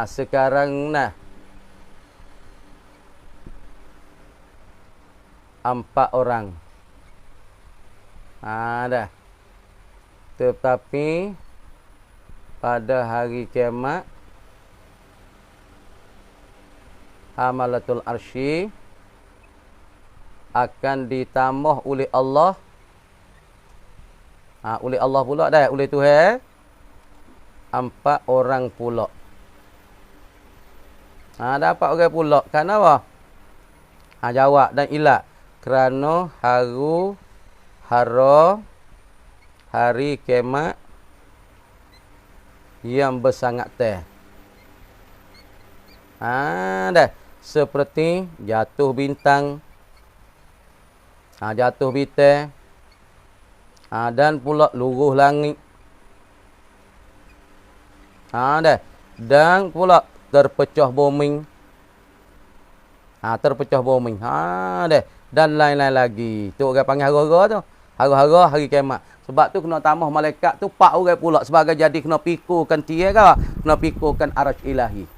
Sekarang 4 orang. Dah. Tetapi pada hari kiamat hamalatul arsy akan ditambah oleh Allah. Oleh Allah pula dah, oleh Tuhan 4 orang pula. Dapat orang pula. Kenapa? Jawab dan ilat. Kerana hara hari kiamat yang bersangat teh. Dah. Seperti jatuh bintang, jatuh bintang, dan pula luruh langit. Dah. Dan pula terpecah bumi. Terpecah bumi. Dah. Dan lain-lain lagi. Tu orang panggil hara-hara tu. Hara-hara hari kiamat. Sebab tu kena tambah malaikat tu 4 orang pula. Sebagai jadi kena pikurkan tiang ke? Kena pikurkan arash ilahi.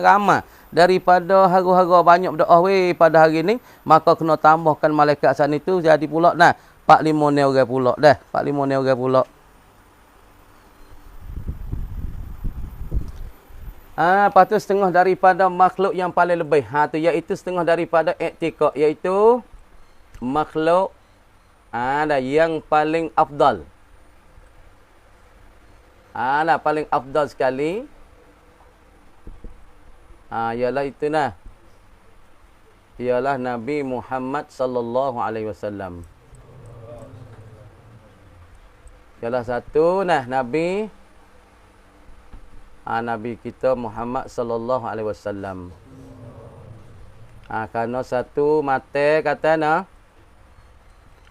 Ramai. Daripada hara-hara banyak berdoa pada hari ni. Maka kena tambahkan malaikat saat itu. Jadi pula 4-5 ni orang pula. Dah. 4-5 ni orang pula. Lepas tu setengah daripada makhluk yang paling lebih. Tu iaitu setengah daripada i'tiqad. Iaitu makhluk yang paling afdal. Paling afdal sekali. Ialah itu ialah Nabi Muhammad sallallahu alaihi wasallam. Ialah satu Nabi Nabi kita Muhammad sallallahu alaihi wasallam. Kerana satu mata kata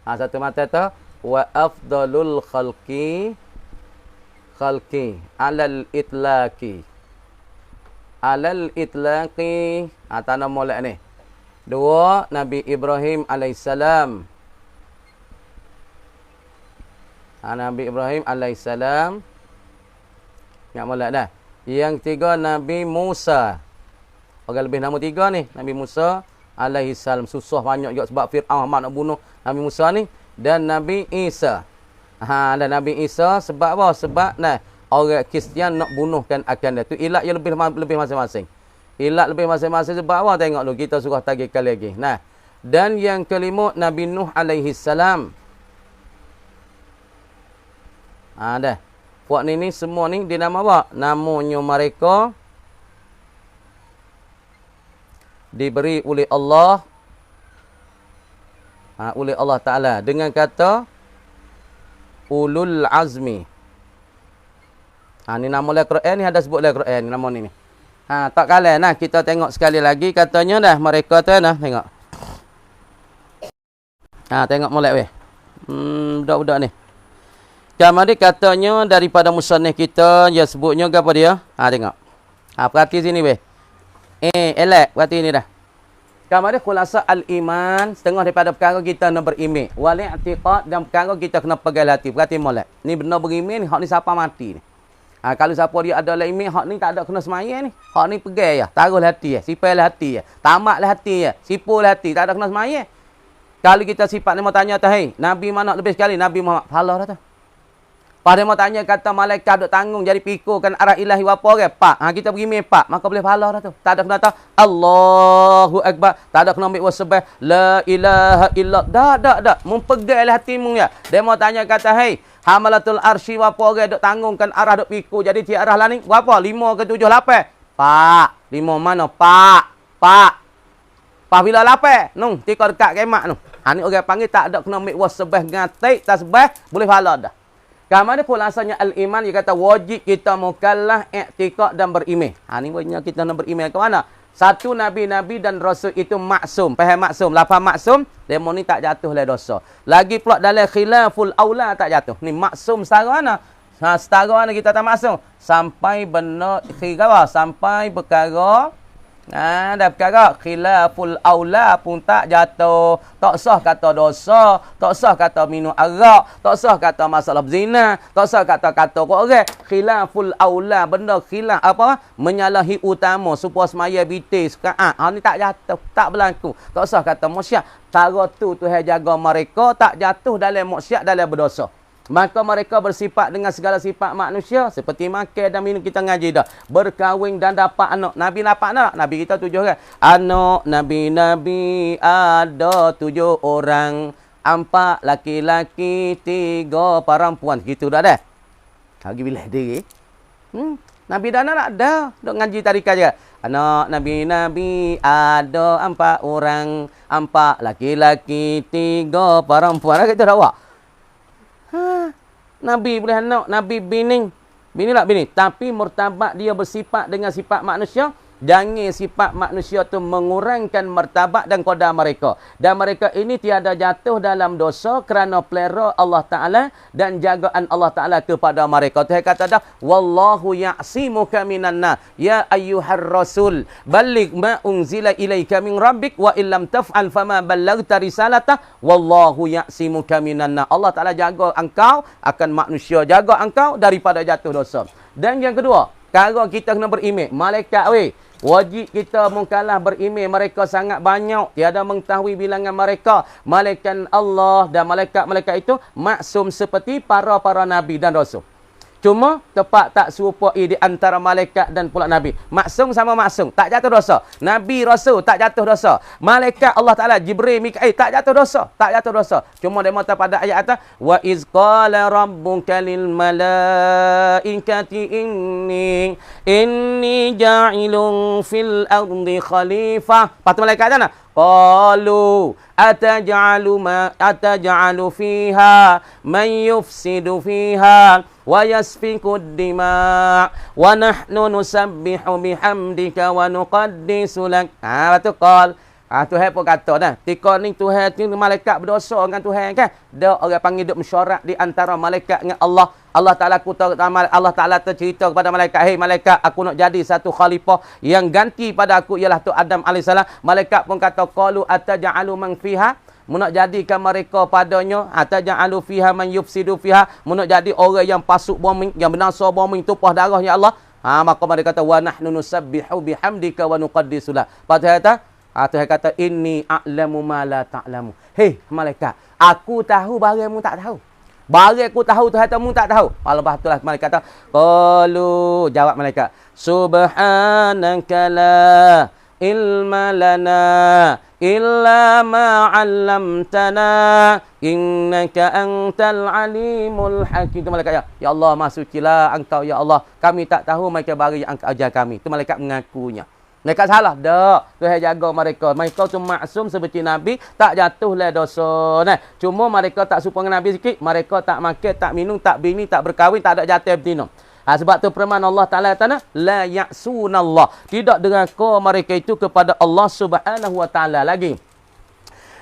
satu mata tu wa afdalul khalqi alal itlaqi. Alal itlaqi. Tanah molek ni. 2 Nabi Ibrahim alaihissalam. Nabi Ibrahim alaihissalam. Yang molek dah. Yang 3 Nabi Musa. Orang lebih nama 3 ni. Nabi Musa alaihissalam. Susah banyak juga sebab Fir'aun nak bunuh Nabi Musa ni. Dan Nabi Isa. Dan Nabi Isa sebab apa? Sebab orang Kristian nak bunuhkan akan dia. Tu ilat yang lebih masing-masing. Ilat lebih masing-masing sebab apa? Tengok dulu. Kita suruh tagih kali lagi. Dan yang kelima Nabi Nuh alaihissalam. Dah. Puak ni semua ni dia nama apa? Namanya mereka diberi oleh Allah. Oleh Allah Ta'ala. Dengan kata Ulul Azmi. Ni nama oleh Quran ni ada sebut oleh Quran ni nama ni. Tak kalah kita tengok sekali lagi katanya mereka tu tengok. Tengok molek weh. Budak-budak ni. Kamari katanya daripada musannif kita, dia sebutnya apa dia? Tengok. Perhati sini weh. Elak, perhati ni dah. Kamari khulasa al-iman, setengah daripada perkara kita nak beriman. Wal i'tiqad dan perkara kita kena pegang hati. Perhati molek. Ni benda beriman ni, hak ni siapa mati ni. Kalau siapa dia ada lah iman, hak ni tak ada kena semaya ni. Hak ni pegang ya, taruh hati ya, sipal hati ya, tamatlah hati ya, sipul hati, tak ada kena semaya. Kalau kita sifat ni mau tanya tu, hey, Nabi mana lebih sekali? Nabi Muhammad. Pahala dah tu. Pada mau tanya kata malaikat duk tanggung jadi pikulkan arah ilahi wa apa ke? Pak. Kita beriman pak, maka boleh pahala dah tu. Tak ada kena tahu Allahu akbar, tak ada kena ambil wasbah la ilaha illallah. Dak. Mempegailah hatimu ya. Dia mau tanya kata, "Hey, hamalatul arsy wa apa ke duk tanggungkan arah duk pikul jadi tiap arah lah ni berapa? 5 ke 7 8?" Pak, 5 mana? Pak. Pak bila 8? Nung, tika dekat kemak nu. Ni orang panggil tak ada kena ambil wasbah ngatik tasbih, boleh pahala dah. Kamari khulasanya al-iman, dia kata wajib kita mukallaf i'tiqad dan beriman. Ni banyak kita nak beriman ke mana? Satu nabi-nabi dan rasul itu maksum. Faham maksum? Lafaz maksum, demo ni tak jatuh le dosa. Lagi pula dalam khilaful aula tak jatuh. Ni maksum setara mana? Setara mana kita tak maksum? Sampai benar khilaf, sampai perkara dah perkara khilaful aula pun tak jatuh. Tak sah kata dosa, tak sah kata minum arak, tak sah kata masalah zina, tak sah kata-kata orang. Khilaful aula, benda khilaf apa? Menyalahi utama supaya semaya bitis sekaat. Ni tak jatuh, tak berlaku. Tak sah kata maksiat. Cara tu Tuhan jaga mereka tak jatuh dalam maksiat, dalam berdosa. Maka mereka bersifat dengan segala sifat manusia. Seperti makan dan minum, kita ngaji dah. Berkahwin dan dapat anak. Nabi dapat anak. Nabi kita 7 kan. Anak Nabi ada 7 orang. 4 laki-laki, 3 perempuan. Gitu dah dah. Lagi bila diri. Nabi dan anak dah. Duk ngaji tarikat je. Anak Nabi ada 4 orang. 4 laki-laki, 3 perempuan. Kita dah awak. Nabi boleh anak, Nabi bini. Bini tak bini. Tapi martabat dia bersifat dengan sifat manusia. Jangan sifat manusia tu mengurangkan martabat dan qadar mereka. Dan mereka ini tiada jatuh dalam dosa kerana pelera Allah Ta'ala dan jagaan Allah Ta'ala kepada mereka. Tuhan kata dah, wallahu ya'simuka minan nar. Ya ayyuhar rasul, balligh ma unzila ilaika min rabbik wa illam taf'al fama ballaghta risalata wallahu ya'simuka minan nar. Allah Ta'ala jaga engkau akan manusia, jaga engkau daripada jatuh dosa. Dan yang kedua, kalau kita kena beriman, malaikat wajib kita mukallaf beriman. Mereka sangat banyak, tiada mengetahui bilangan mereka. Malaikat Allah dan malaikat-malaikat itu maksum seperti para nabi dan rasul. Cuma tepat tak serupai di antara malaikat dan pula nabi. Maksum sama maksum, tak jatuh dosa. Nabi, rasul tak jatuh dosa. Malaikat Allah Taala, Jibril, Mikail tak jatuh dosa, tak jatuh dosa. Cuma dia mata pada ayat atas, wa iz qala rabbuka lil malaikati inni ja'ilun fil ardi khalifah. Patut malaikat mana? Qalu ataj'alu fiha man yufsidu fiha wa yasfiku ad-dima' wa nahnu nusabbihu bihamdika wa nuqaddisu lak. Betul qal. Tuhan pun kata dah, tika ni Tuhan ni malaikat berdosa dengan Tuhan kan. Dia orang panggil duk mesyuarat di antara malaikat dengan Allah. Allah Ta'ala Allah Ta'ala tercerita kepada malaikat, "Hei malaikat, aku nak jadi satu khalifah yang ganti pada aku ialah tu Adam AS." Malaikat pun kata, "Qalu ataj'alu man fiha?" Nak jadikan mereka padanya, ataj'alu fiha man yufsidu fiha, nak jadi orang yang pasuk bumi, yang binasa bumi, tumpah darah ya Allah. Maka mereka kata, "Wa nahnu nusabbihu bihamdika wa nuqaddisu lak." Tuhan kata, "Inni a'lamu ma la ta'lamu." Hei malaikat, aku tahu barangmu tak tahu. Barang aku tahu Tuhan tahu tak tahu. Lepas itulah malaikat kata, qalu, jawab malaikat, "Subhanaka la ilma lana illa ma 'allamtana innaka antal alimul hakim." Itu malaikat ya Allah, Maha sucilah engkau ya Allah. Kami tak tahu mereka bagi yang engkau ajar kami. Itu malaikat mengakunya. Mereka salah tak? Tuhan jaga mereka. Mereka tu maksum seperti Nabi, tak jatuhlah dosa. Cuma mereka tak serupa dengan Nabi sikit. Mereka tak makan, tak minum, tak bini, tak berkahwin, tak ada jatuh betina. Sebab tu firman Allah Ta'ala kata, la ya'sunallah. Tidak deraka mereka itu kepada Allah Subhanahu Wa Ta'ala lagi.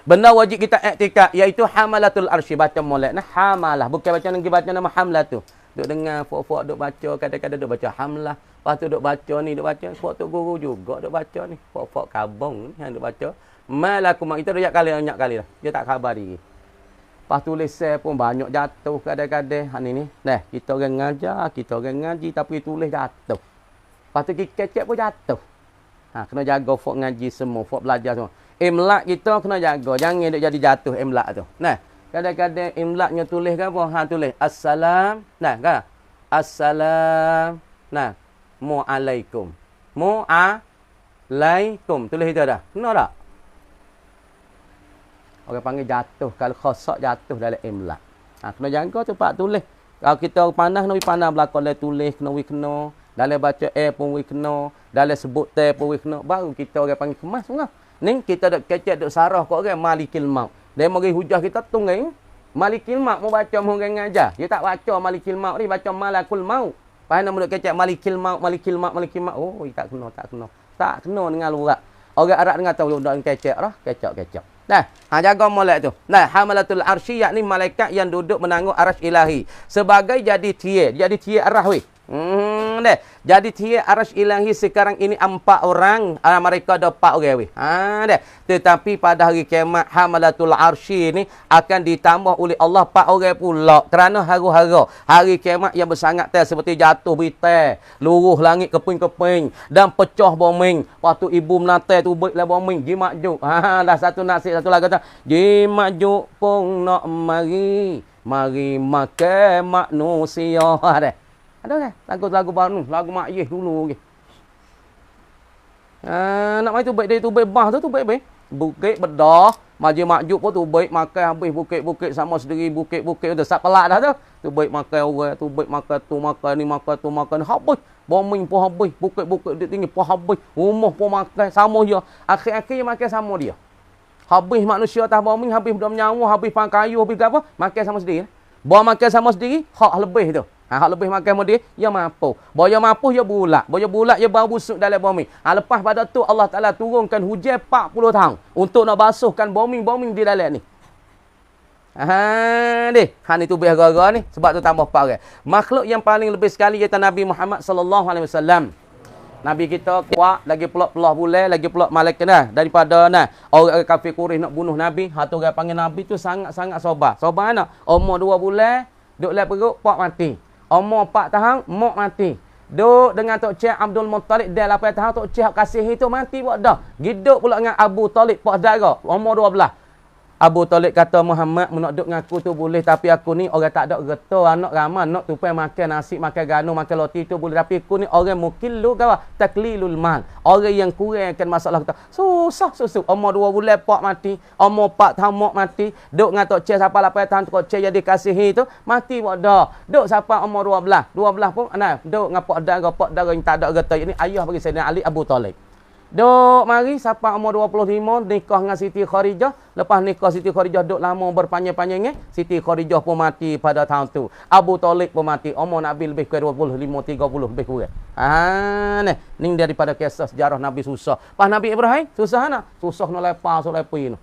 Benda wajib kita iktikad iaitu hamalatul arsy, baca molek. Nah, hamalah. Bukan baca nanti baca nama hamlah tu. Duk dengar fok-fok duk baca, kadang-kadang duk baca hamlah. Lepas tu duk baca ni, duk baca. Fok tu guru juga duk baca ni. Fok-fok kabung ni yang duk baca. Malakum, itu banyak kali dah. Dia tak khabar diri. Lepas tulis pun banyak jatuh kadang-kadang. Ni. Nah, kita orang ngajar, kita orang ngaji tapi tulis jatuh. Lepas tu kecek pun jatuh. Kena jaga fok ngaji semua, fok belajar semua. Imlak kita kena jaga. Jangan duk jadi jatuh imlak tu. Nah, kadang-kadang imlaknya tulis ke apa? Tulis assalam. Nah, kan? Assalam. Nah, mu'alaikum. Mu'alaikum. Tulis itu dah. Kena tak? Orang panggil jatuh. Kalau khosak jatuh dalam imlak. Kena jaga tu pak tulis. Kalau kita pandang, kena pandang belakang dia tulis. Kena. Dalam baca pun kena. Dalam sebut pun kena. Baru kita orang panggil kemas semua. Ni kita duk kecek duk sarah kau orang malikil maut. Dia mari hujah kita tunggai. Malikil maut mau baca mau orang ngajar. Dia tak baca malikil maut ni, baca malakul maut. Pasal nama duk kecek malikil maut. Oh, tak kena. Tak kena dengan lurat. Orang Arab dengar tahu dak kecek dah, kecek. Nah, jaga molek tu. Nah, hamalatul arsy yakni malaikat yang duduk menanggung arasy ilahi. Sebagai jadi tie arah weh. Jadi tie arasy ilahi sekarang ini 4 orang. Mereka ada 4 orang weh. Tetapi pada hari kiamat hamalatul arsy ni akan ditambah oleh Allah 4 orang pula. Kerana hara-hara hari kiamat yang bersangat seperti jatuh bintang, luruh langit keping-keping dan pecah boming. Lepas tu ibu menatai tu baiklah boming jimakjuk. Dah satu nasib satu lagu tu. Jimakjuk pun nak mari makan manusia dah. Ada kan? Lagu-lagu baru, lagu Mak Yeh dulu. Nak main tu baik dia tu baik bah tu baik. Bukit bedah, maju makjuk pun tu baik makan habis bukit-bukit sama sendiri bukit-bukit dah sat pelak dah tu. Tu baik makan orang, tu baik makan tu makan ni makan tu makan habis. Bombing pun habis, bukit-bukit dia tinggi pun habis, rumah pun makan sama dia. Akhir-akhir makan sama dia. Habis manusia atas bombing, habis benda nyawa, habis pang kayu, habis apa? Makan sama sendiri. Bawa makan sama sendiri, hak lebih tu. Hak lebih makan sama dia, dia mampu. Bawa dia mampu, dia bulat. Bawa dia bulat, dia bau busuk dalam bumi. Lepas pada tu Allah Ta'ala turunkan hujan 40 tahun. Untuk nak basuhkan bombing di dalam ni. Ni tu biar-gara ni. Sebab tu tambah 4 orang. Makhluk yang paling lebih sekali iaitu Nabi Muhammad SAW. Nabi kita kuat, lagi pelak-pelak bulan, lagi pelak malaikat dah. Daripada orang kafir Quraisy nak bunuh Nabi. Hatu orang panggil Nabi tu sangat-sangat sabar. Sabar nak? Umur 2 bulan, duduk dalam perut, pak mati. Umur 4 tahun, mak mati. Duduk dengan Tok Cik Abdul Muttalib, dia 8 tahun, Tok Cik kasih itu mati buat dah. Hidup pula dengan Abu Talib, pak saudara, umur 12. Abu Talib kata, Muhammad, nak duduk dengan aku tu boleh, tapi aku ni orang tak ada getah, anak ramai, nak tupai makan nasi, makan ganu, makan roti tu boleh. Tapi aku ni orang mukillu gawa, taklilul mal. Orang yang kurangkan masalah kita. Susah. Umur 2 bulan, pak mati. Umur 4 tahun, mak mati. Duduk dengan Tok Cik sampai 8 tahun, Tok Cik yang dikasihi tu, mati buat dah. Duduk sampai umur 12. 12 pun, duduk dengan pak dara yang tak ada getah. Ini ayah bagi Sayyidina Ali Abu Talib. Duk mari sampai umur 25 nikah dengan Siti Khadijah. Lepas nikah Siti Khadijah duk lama berpanjang-panjang Siti Khadijah pun mati pada tahun tu. Abu Talib pun mati. Umur Nabi lebih kurang 25 30 lebih kurang. Ni daripada kisah sejarah Nabi susah. Pas Nabi Ibrahim susah nak. Susah nak lepas lepi tu.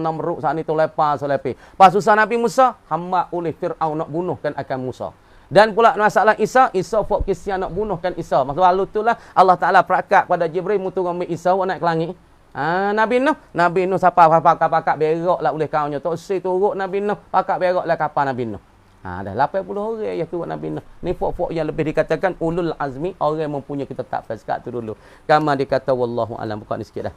Namrud saat ni tu lepas lepi. Pas susah Nabi Musa hamba oleh Firaun nak bunuhkan akan Musa. Dan pula masalah Isa fok kisian nak bunuhkan Isa. Masa lalu itulah Allah Ta'ala perakat pada Jibril mutu ambil Isa naik ke langit. Nabi Nuh siapa pakak berak lah oleh kaumnya. Tok si turut Nabi Nuh pakak berak lah kapal Nabi Nuh. Dah 80 orang yang turut Nabi Nuh. Ni fok-fok yang lebih dikatakan ulul azmi, orang yang mempunyai ketetapkan sekat tu dulu. Kama dikata wallahu alam. Buka ni sikit dah.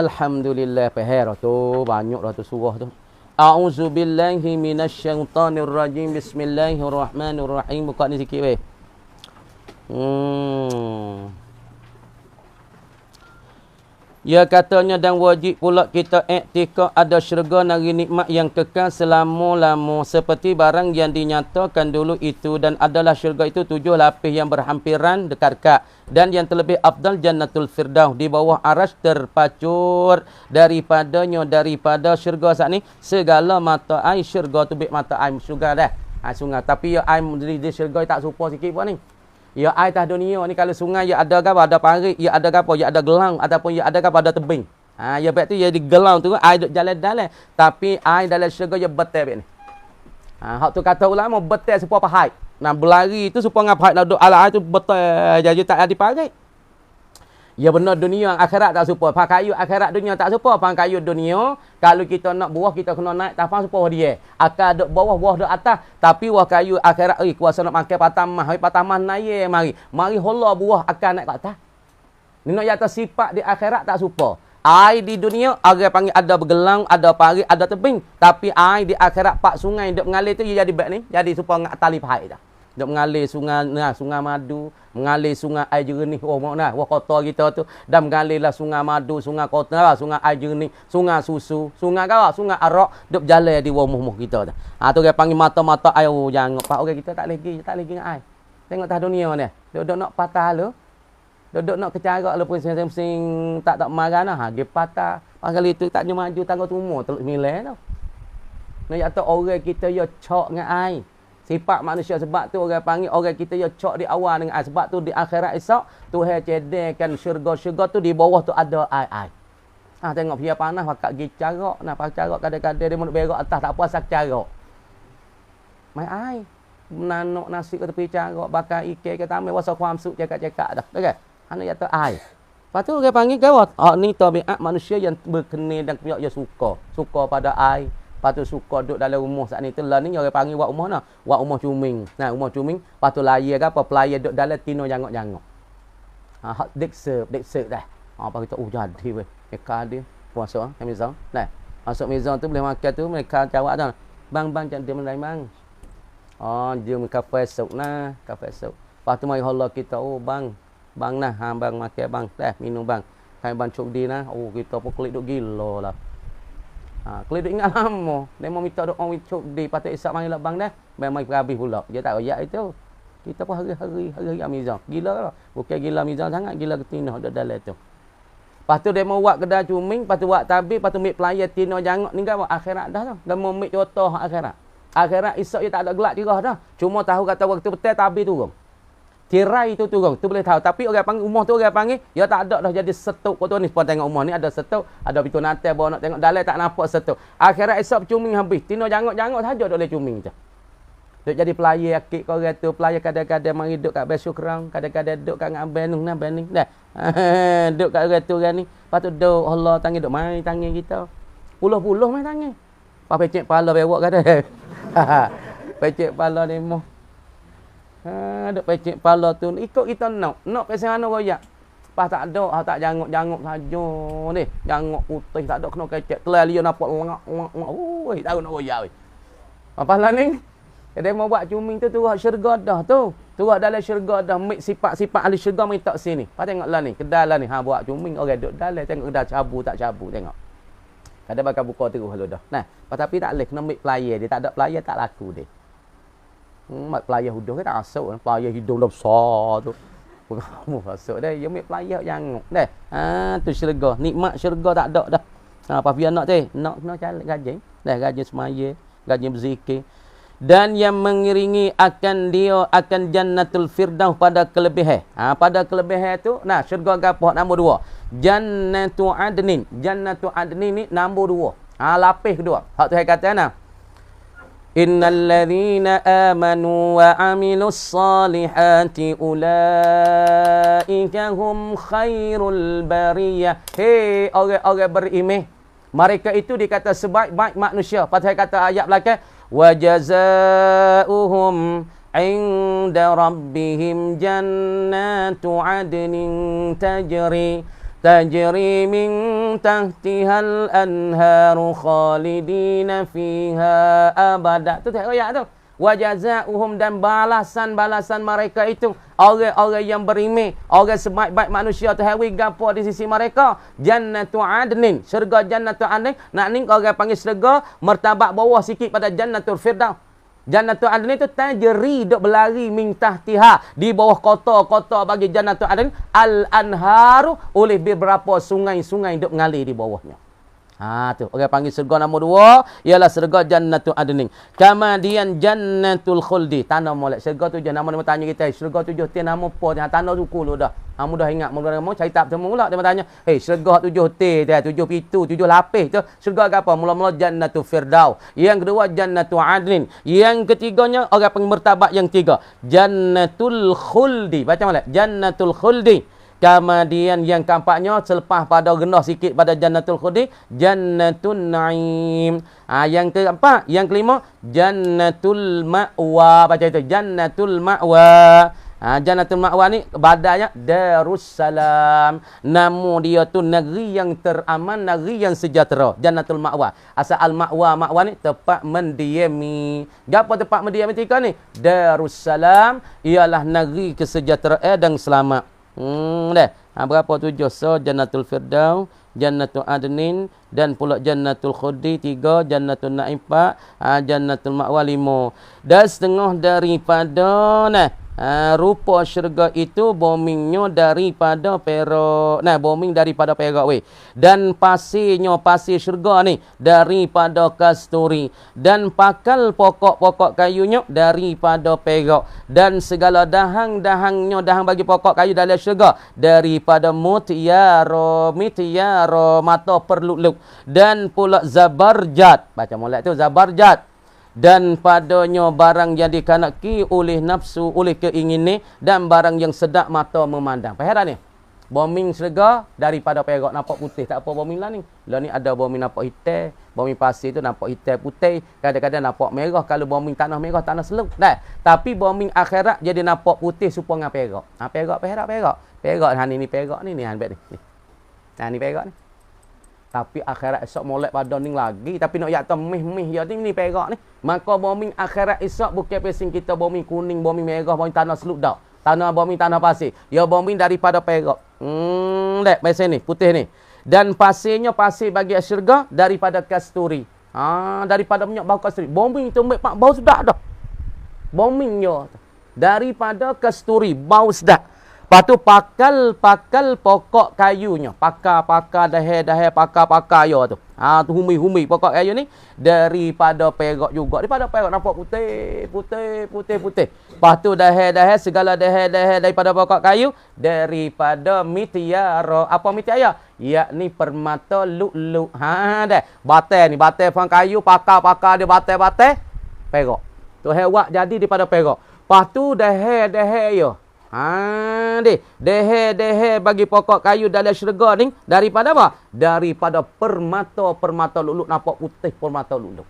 Alhamdulillah pahir tu banyak dah tu surah tu. A'udzu billahi minasyaitonir rajim. Bismillahirrahmanirrahim. Buka ni sikit weh. Ya katanya dan wajib pula kita iktikad ada syurga negeri nikmat yang kekal selama-lama seperti barang yang dinyatakan dulu itu, dan adalah syurga itu 7 lapis yang berhampiran dekat dan yang terlebih afdal jannatul firdaus di bawah arasy terpacur daripada syurga saat ni segala mata air syurga tu bik mata air syurga dah. Sungai tapi ya air di syurga tak serupa sikit pun ni. Ya air atas dunia ni kalau sungai ya ada apa? Ada parit, ya ada apa? Ya ada gelang ataupun ya ada apa? Ada tebing. Ya baik tu ya digelau tu air duk jalan-jalan. Tapi air dalam syurga ya betul baik ni. Hak tu kata ulama betul supaya pahai. Nah berlari tu supaya ngap hak nak duk ala air tu betul jadi tak ada pakai. Ya benar dunia akhirat tak serupa. Kayu akhirat dunia tak serupa. Kayu dunia kalau kita nak buah kita kena naik tapang serupa dia. Akal duk bawah, buah duk atas. Tapi wah kayu akhirat kuasa nak makan patamah. Patamah naik mari. Mari hola buah akan naik kat atas. Ni nak kata sifat di akhirat tak serupa. Air di dunia orang panggil ada bergelang, ada pari, ada tebing. Tapi air di akhirat pak sungai duk mengalir tu dia jadi baik ni. Jadi supaya ngak tali pahai dah. Duk mengalir sungai, sungai madu, mengalir sungai air jernih. Oh mana, wah kota kita tu. Dan mengalirlah sungai madu, sungai kota, sungai air jernih, sungai susu, sungai kau, sungai arak, duk jalan di rumah-rumah kita tu. Tu dia panggil mata-mata air. Oh jangan pak orang kita tak lagi dengan air. Tengok tah dunia ni. Duk nak patah lu. Duduk nak kecarak lu pun sing tak marah nah. Dia patah. Kali tu tak maju tangga tumor teluk milai tau. Nak kata orang kita ya cok dengan air. Sifat manusia sebab tu orang panggil orang kita ya cok di awal dengan air. Sebab tu di akhirat esok Tuhan cedekkan syurga-syurga tu di bawah tu ada air-air. Tengok dia panas pakak gi carak. Nah pak carak kadang-kadang dia nak berak atas tak puas carak. Mai air. Nanok nasi ke tepi carak bakar ikan ke tamai wasa kuam suk cakap-cakap dah. Okey. Anak kata air. Lepas tu orang panggil gawat. Ni tabiat manusia yang berkenan dan punya dia suka pada air. Lepas tu suka duduk dalam rumah saat ni. Telah ni orang panggil buat rumah nah. Buat rumah cuming. Nah, rumah cuming. Lepas tu layar ke apa. Pelayar duduk dalam tino jangok-jangok. Hak dek dah. Apa kita jadi weh. Mereka dia puasa meja. Nah, masuk meja tu boleh makan tu mereka jawab dah. Bang jangan dia mulai bang. Dia kafe sok nah, kafe sok. Lepas tu mai Allah kita bang nah, bang makan bang. Minum bang. Kai bang cukdi nah. Kita pun kelik duk gila lah. Kelik duk ingat lama. Dia mau minta doa cukdi patut isap mai lah bang dah. Memang habis pula. Dia tak royak itu. Kita pun hari-hari Amizan. Gila lah. Bukan gila Amizan sangat, gila ketinah duk dalam tu. Lepas tu dia mau buat kedai cuming, lepas tu buat tabir, lepas tu mik pelayar tino jangok ni kan akhirat dah tu. Dia mau mik contoh akhirat. Akhirat esok dia tak ada gelak dirah dah. Cuma tahu kata waktu betul tabir turun. Tirai tu turun, tu boleh tahu. Tapi orang panggil rumah tu orang panggil, dia tak ada dah jadi setuk kau tu ni. Puan tengok rumah ni ada setuk, ada pintu nantai bawa nak tengok dalam tak nampak setuk. Akhirat esok cuming habis. Tino jangok-jangok saja duk boleh cuming je. Duk jadi pelayar akik kau orang tu, pelayar kadang-kadang mari duk kat Besuk Kerang, kadang-kadang duk kat Benung nah Bening dah. Duk kat orang tu orang ni. Lepas tu duk Allah tangan duk mai tangan kita. Puluh-puluh mai tangan. Pak pecek pala bewak kata. Pecek pala demo. Duk pecek pala tu ikut kita nak pasal mana royak. Pas tak ada, tak jangok-jangok saja ni. Jangok putih tak ada kena kecek. Kelar dia nampak lengak. Oi, tahu nak royak oi. Apa lah ni? Dia mau buat cuming tu turut syurga dah tu. Turut dalam syurga dah mik sifat-sifat ahli syurga mai tak sini. Pas tengoklah ni, kedai lah ni. Buat cuming orang duduk dalam tengok kedai cabu tak cabu tengok. Kadang bakal buka terus kalau dah. Nah, tapi tak boleh kena mik pelayar dia. Tak ada pelayar tak laku dia. Mak pelayar hidung kan tak masuk. Pelayar hidung dah besar tu. Kamu masuk dah. Dia mik pelayar jangok dah. Tu syurga. Nikmat syurga tak ada dah. Apa biar nak tu? Nak kena cari gaji. Dah gaji semaya, gaji berzikir. Dan yang mengiringi akan dia akan jannatul firdaus pada kelebihan. Pada kelebihan tu, nah syurga gapo nombor 2. Jannatu adnin. Jannatu adnin ni nombor 2. Lapis kedua. Hak tu saya kata nah. Innal ladzina amanu wa amilus salihati ulaika hum khairul bariyah. Hei orang-orang beriman. Mereka itu dikata sebaik-baik manusia. Pasal kata ayat belakang وَجَزَاؤُهُمْ عِنْدَ رَبِّهِمْ جَنَّاتُ عَدْنٍ تَجْرِي مِنْ تَحْتِهَا الْأَنْهَارُ خَالِدِينَ فِيهَا أَبَدًا. Tu tak ayat tu. وَجَزَاؤُهُمْ dan balasan mereka itu orang-orang yang beriman, orang sebaik-baik manusia tu hawi gapo di sisi mereka. Jannatu adnin, syurga jannatu adnin. Nak ni orang panggil syurga martabat bawah sikit pada jannatul firdaus. Jannatu adnin tu tajri duk berlari min tahtiha, di bawah kota-kota bagi jannatu adnin al-anharu oleh beberapa sungai-sungai duk mengalir di bawahnya. Ha tu orang panggil syurga nombor 2 ialah syurga Jannatul Adnin. Kemudian Jannatul Khuldi, tanah molek. Syurga tu je nama dia tanya kita, syurga tu je nama apa? Tanah suku lu dah. Ha mudah ingat mula mau cari tak bertemu pula dia tanya, syurga 7 hotel dia, 7 pintu, 7 lapis tu. Syurga apa? Mula-mula Jannatul Firdaus. Yang kedua Jannatul Adnin. Yang ketiganya orang panggil martabat yang tiga, Jannatul Khuldi. Baca molek. Jannatul Khuldi. Kemudian yang keempatnya selepas pada rendah sikit pada Jannatul Khuldi, Jannatun Naim. Yang keempat, yang kelima Jannatul Ma'wa. Baca itu Jannatul Ma'wa. Jannatul Ma'wa ni badanya Darussalam. Nama dia tu negeri yang teraman, negeri yang sejahtera. Jannatul Ma'wa. Asal al-Ma'wa, Ma'wa ni tempat mendiami. Apa tempat mendiami tiga ni? Darussalam ialah negeri kesejahteraan dan selamat. Berapa 7? So Jannatul Firdaus, Jannatul Adnin dan pula Jannatul Khuldi 3, Jannatul Naim 4, Jannatul Ma'wa 5. Dan setengah daripada rupa syurga itu bomingnya daripada perak. Boming daripada perak weh. Dan pasirnya, pasir syurga ni daripada kasturi. Dan pakal pokok-pokok kayunya daripada perak. Dan segala dahang-dahangnya, dahang bagi pokok kayu dalam syurga daripada mutiara, mata perluk-luk. Dan pula zabarjat. Baca molek tu zabarjat. Dan padanya barang yang dikanaki oleh nafsu, oleh keinginan dan barang yang sedap mata memandang. Heran ni? Boming syurga daripada perak nampak putih. Tak apa boming lah ni. Lah ni ada boming nampak hitam. Boming pasir tu nampak hitam putih. Kadang-kadang nampak merah. Kalau boming tanah merah, tanah seluk. Tapi boming akhirat jadi nampak putih supaya dengan perak. Perak. Perak ni perak ni. Ni perak ni. Tapi akhirat esok molek pada ni lagi. Tapi nak yakta mih-mih jadi ni perak ni. Maka boming akhirat esok bukan pesing kita boming kuning, boming merah, boming tanah seluk dah. Boming tanah pasir. Ya boming daripada perak. Lihat pasir ni, putih ni. Dan pasirnya pasir bagi syurga daripada kasturi. Daripada minyak bau kasturi. Boming tu bau sedap dah. Bomingnya daripada kasturi, bau sedap. Lepas tu pakal pokok kayunya. Pakar dahai pakar ya tu. Tu humi pokok kayu ni daripada perak juga. Daripada perak nampak putih. Lepas tu dahai segala dahai daripada pokok kayu daripada mitiara. Apa mitiara? Yakni permata lu'lu'. Batai ni, batai pang kayu, pakar dia batai perak. Tu hewak jadi daripada perak. Lepas tu dahai ya. Dehe bagi pokok kayu dalam syurga ni daripada apa? Daripada permata lu'lu', nampak putih permata lu'lu'.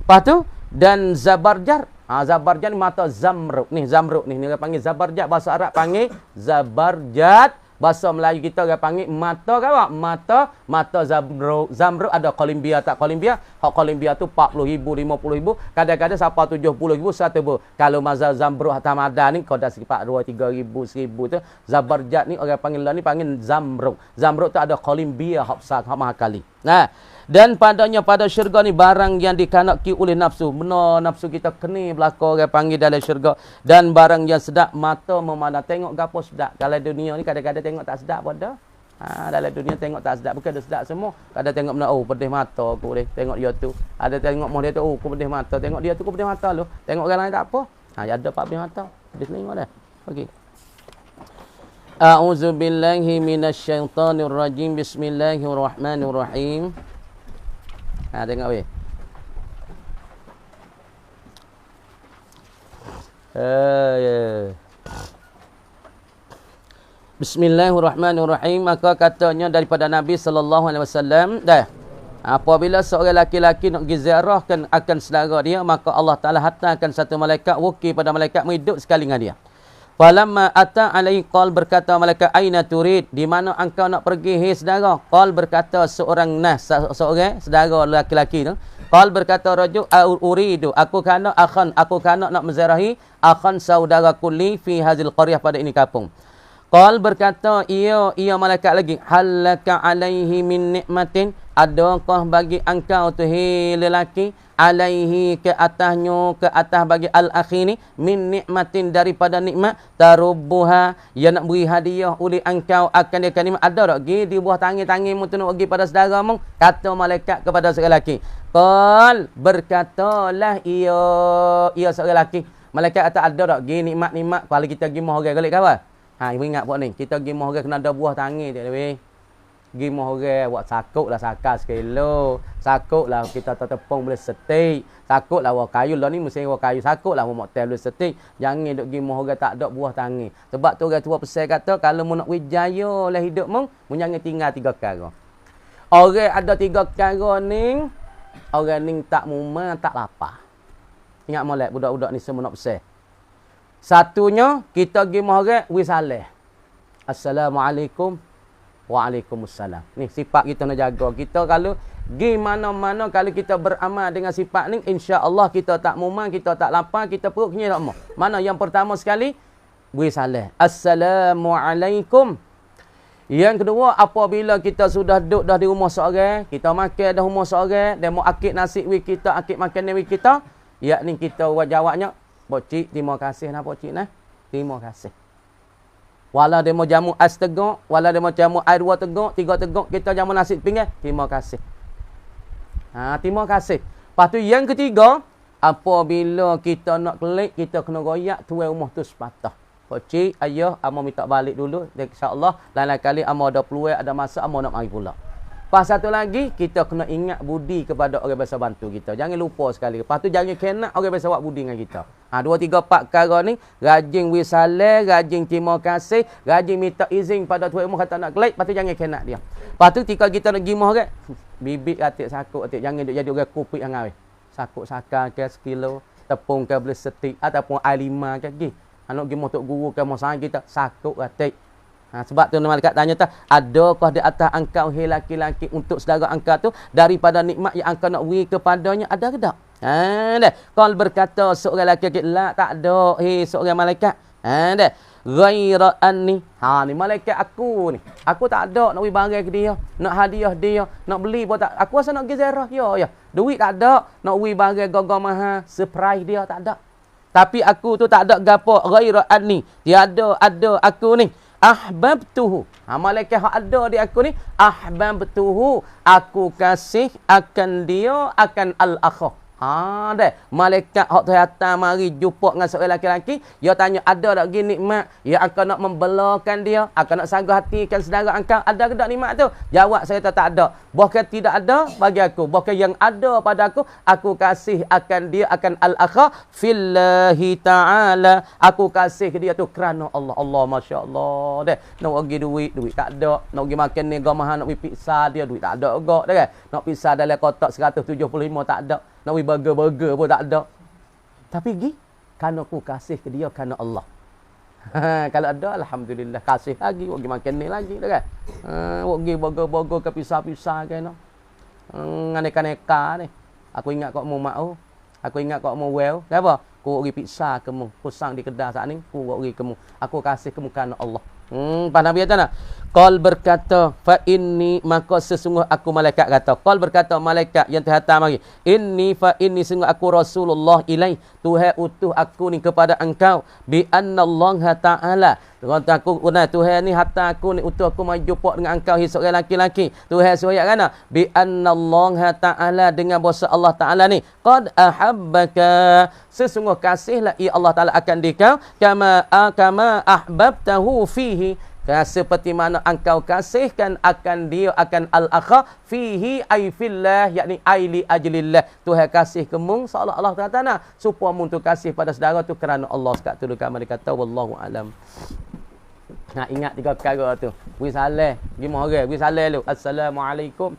Lepas tu dan zabarjar. Zabarjar ni mata zamrud ni orang panggil zabarjat, bahasa Arab panggil zabarjat. Bahasa Melayu kita orang panggil mata ke apa? Mata zamrud. Zamrud ada kolimbia tak kolimbia? Hak kolimbia tu 40,000, 50,000, kadang-kadang sampai 70,000, 100,000. Kalau mazhab zamrud Tamada ni kau dah sekitar 2, 3,000, 1,000 tu. Zabarjat ni orang panggil lah ni panggil zamrud. Zamrud tu ada kolimbia hak besar, hak mahal kali. Dan padanya pada syurga ni barang yang dikanaki oleh nafsu. Benar nafsu kita kena belakang orang panggil dalam syurga. Dan barang yang sedap mata memandang. Tengok gapo sedap. Kalau dunia ni kadang-kadang tengok tak sedap pada. Dalam dunia tengok tak sedap. Bukan ada sedap semua. Kadang tengok benda, pedih mata aku boleh. Tengok dia tu. Ada tengok dia tu, aku pedih mata. Tengok dia tu, aku pedih mata lu. Tengok orang lain tak apa. Ada pak pedih mata. Pedih telinga dah. Okey. A'udzubillahi minasyaitonirrajim. Bismillahirrahmanirrahim. Tengok weh. Bismillahirrahmanirrahim. Maka katanya daripada Nabi sallallahu alaihi wasallam, apabila seorang laki-laki nak pergi ziarah akan saudara dia, maka Allah Taala hantarkan satu malaikat wakil pada malaikat hidup sekali dengan dia. Falamma ata alaihi qal, berkata malaikat, aina turid, di mana engkau nak pergi hai saudara? Qal, berkata seorang seorang saudara laki-laki tu. Qal, berkata rajul, uridu, aku kana nak menziarahi akhan saudara kulli fi hazil qaryah, pada ini kampung. Qal berkata, ia malaikat lagi, halaka alaihi min nikmatin, adakah bagi engkau tu hai lelaki, alaihi ke atasnya, ke atas bagi al-akhi ni, min nikmatin daripada nikmat, tarubbuha, ia nak beri hadiah oleh engkau akan dia nikmat. Ada tak? Gi di buah tangan-tanganmu tu nak bagi pada saudara mu, kata malaikat kepada seorang lelaki. Qal berkatalah ia seorang lelaki. Malaikat kata ada tak? Gi nikmat-nikmat kalau kita pergi mahal orang, kawan. Ha, ibu ingat buat ni. Kita pergi mahal kena ada buah tangan tak lebih. Pergi mahal buat sakut lah sakar sekilo. Sakut lah kita tepung boleh setik. Sakut lah buah kayu lah ni mesti buah kayu. Sakut lah buah motel boleh setik. Jangan duk pergi mahal tak ada buah tangan. Sebab tu orang tua pesan kata kalau mu nak wijaya lah hidup mu jangan tinggal 3 perkara. Orang ada 3 perkara ni, orang ni tak muma tak lapar. Ingat molek budak-budak ni semua nak pesan. Satunya, kita pergi mahal wisaleh. Assalamualaikum. Waalaikumsalam. Ni sifat kita nak jaga. Kita kalau pergi mana-mana, kalau kita beramal dengan sifat ni, insya-Allah kita tak mumang, kita tak lapar, kita perut kenyang tak mau. Mana yang pertama sekali? Wisaleh. Assalamualaikum. Yang kedua, apabila kita sudah duduk dah di rumah seorang, kita makan dah rumah seorang, dia mau akid nasi wi kita, akid makanan wi kita, yakni kita jawabnya, Pocik, terima kasih nak pocik nah. Terima kasih. Walau dia mau jamu ais tegak, walau dia mau jamu air 2 tegak, 3 tegak, kita jamu nasi pinggir, terima kasih. Ha, terima kasih. Lepas tu yang ketiga, apabila kita nak kelik, kita kena goyak tuan rumah tu sepatah. Pocik, ayah, amo minta balik dulu. InsyaAllah, lain-lain kali amo ada peluang, ada masa, amo nak mari pula. Pas satu lagi, kita kena ingat budi kepada orang biasa bantu kita. Jangan lupa sekali. Lepas tu jangan kena orang biasa buat budi dengan kita. Ha, 2, 3, 4 perkara ni, rajin wisalah, rajin terima kasih, rajin minta izin pada tuan rumah kata nak kelak, lepas tu jangan kena dia. Lepas tu ketika kita nak pergi mahal, bibit atik sakut atik, jangan duk jadi orang kupik yang awet. Sakut sakar ke sekilo, tepung ke boleh setik, ataupun air 5 ke pergi. Ha, nak pergi mahal tok guru ke mahal sang kita, sakut atik. Ha, sebab tu malaikat tanya tak, adakah di atas engkau hai laki-laki untuk saudara engkau tu daripada nikmat yang engkau nak beri kepadanya, ada ke tak? Ha dah. Qal berkata seorang lelaki, la tak ada hai seorang malaikat. Ha dah. Ghaira anni. Ha ni malaikat aku ni. Aku tak ada nak beri barang ke dia, nak hadiah dia, nak beli pun tak. Aku rasa nak pergi ziarah ya. Duit tak ada, nak beri barang gagah mahal, surprise dia tak ada. Tapi aku tu tak ada gapo, ghaira anni. Tiada ada aku ni. Ahbabtuhu. Ha, malaikat hak ada di aku ni, ahbabtuhu, aku kasih akan dia, akan al-akha. Ha dah, malaikat hak terhata mari jumpa dengan seorang lelaki, dia tanya ada tak gini nikmat yang akan nak membelakan dia, akan nak sanggup hatikan saudara engkau, ada ke tak nikmat tu? Jawab saya tak ada. Bahkan tidak ada bagi aku, bahkan yang ada pada aku kasih akan dia, akan al-akha fillahi ta'ala. Aku kasih ke dia tu kerana Allah. Allah, masya-Allah dah. Nak bagi duit tak ada, nak pergi makan ni gamahan, nak pergi pizza dia duit tak ada juga dah kan. Nak pizza dalam kotak 175 tak ada. Nak pergi burger pun tak ada. Tapi pergi kerana aku kasih ke dia kerana Allah. Kalau ada, alhamdulillah, kasih lagi, pergi makan ni lagi dah kan. Pergi burger ke pizza kan. Neka-neka ni. Aku ingat kau mau mau. Aku ingat kau mau well. Kenapa? Aku pergi pizza kamu. Kusang di kedai saat ni, aku pergi kamu. Aku kasih kamu kerana Allah. Pak Nabi kata nak. Qal berkata, fa inni, maka sesungguh aku malaikat kata. Qal berkata malaikat yang terhata mari. Inni fa inni, sungguh aku Rasulullah ilai. Tuhan utuh aku ni kepada engkau. Bi anna Allah Ta'ala. Kata aku, Tuhan ni hatta aku ni utuh aku mari jumpa dengan engkau hisap orang laki-laki. Tuhan suruh kana. Bi anna Allah Ta'ala, dengan bahasa Allah Ta'ala ni. Qad ahabbaka. Sesungguh kasihlah ia Allah Ta'ala akan dikau. Kama ahbabtahu fihi. Seperti mana engkau kasihkan akan dia, akan al-akha fihi ay fillah, yakni ay li ajlillah. Tuhan kasih kemung seolah Allah kata nak supaya mun tu kasih pada saudara tu kerana Allah sekat tu kama dikata wallahu alam. Nak ingat 3 perkara tu. Beri salam, pergi mahal, beri salam lu. Assalamualaikum.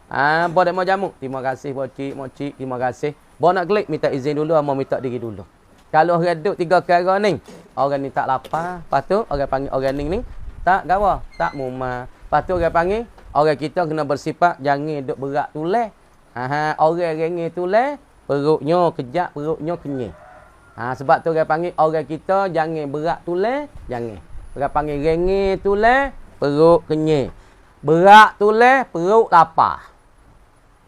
Apa dak mau jamu? Terima kasih pocik, mocik, terima kasih. Bo nak klik minta izin dulu, mau minta diri dulu. Kalau orang duduk 3 perkara ni, orang ni tak lapar, lepas tu orang panggil orang ni tak gawa, tak muma. Lepas tu orang panggil, orang kita kena bersifat jangan duk berat tulang. Orang rengeh tulang, perutnya kejap, perutnya kenyang. Sebab tu orang panggil orang kita jangan berat tulang, jangan. Orang panggil rengit tulen, perut kenyang. Berak tulen, perut lapar.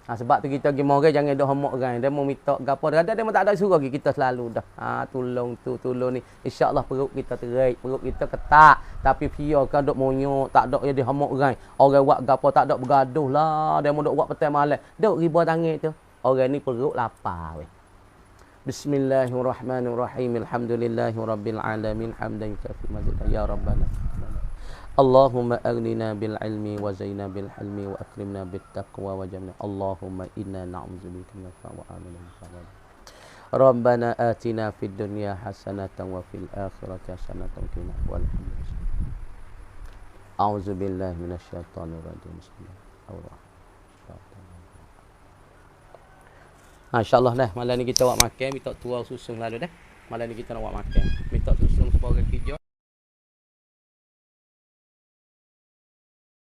Sebab tu kita pergi morang jangan duk homok orang. Dia mau minta gapo dah dia tak ada suruh kita selalu dah. Tolong ni. Insya-Allah perut kita terik, perut kita ketak. Tapi pia kan duk monyok, tak duk jadi homok orang. Orang buat gapo tak duk bergaduh lah. Dia mau duk buat petang malam. Duk riba tangan tu. Orang ni perut lapar weh. Bismillahirrahmanirrahim. Alhamdulillahirabbil alamin. Hamdan kafi mazid ya rabbana. Allahumma aghnina bil ilmi wa zaina bil hilmi wa akrimna bit taqwa wa jamna. Allahumma inna na'udzubika min al-fahmi wa amina al-fahmi. Rabbana atina fid dunya hasanatan wa fil akhirati hasanatan wa qina adzabannar. A'udzu billahi minasy syaithanir rajim. Bismillahirrahmanirrahim. InsyaAllah dah malam ni kita buat makan, minta tua susun lalu dah. Malam ni kita nak buat makan. Minta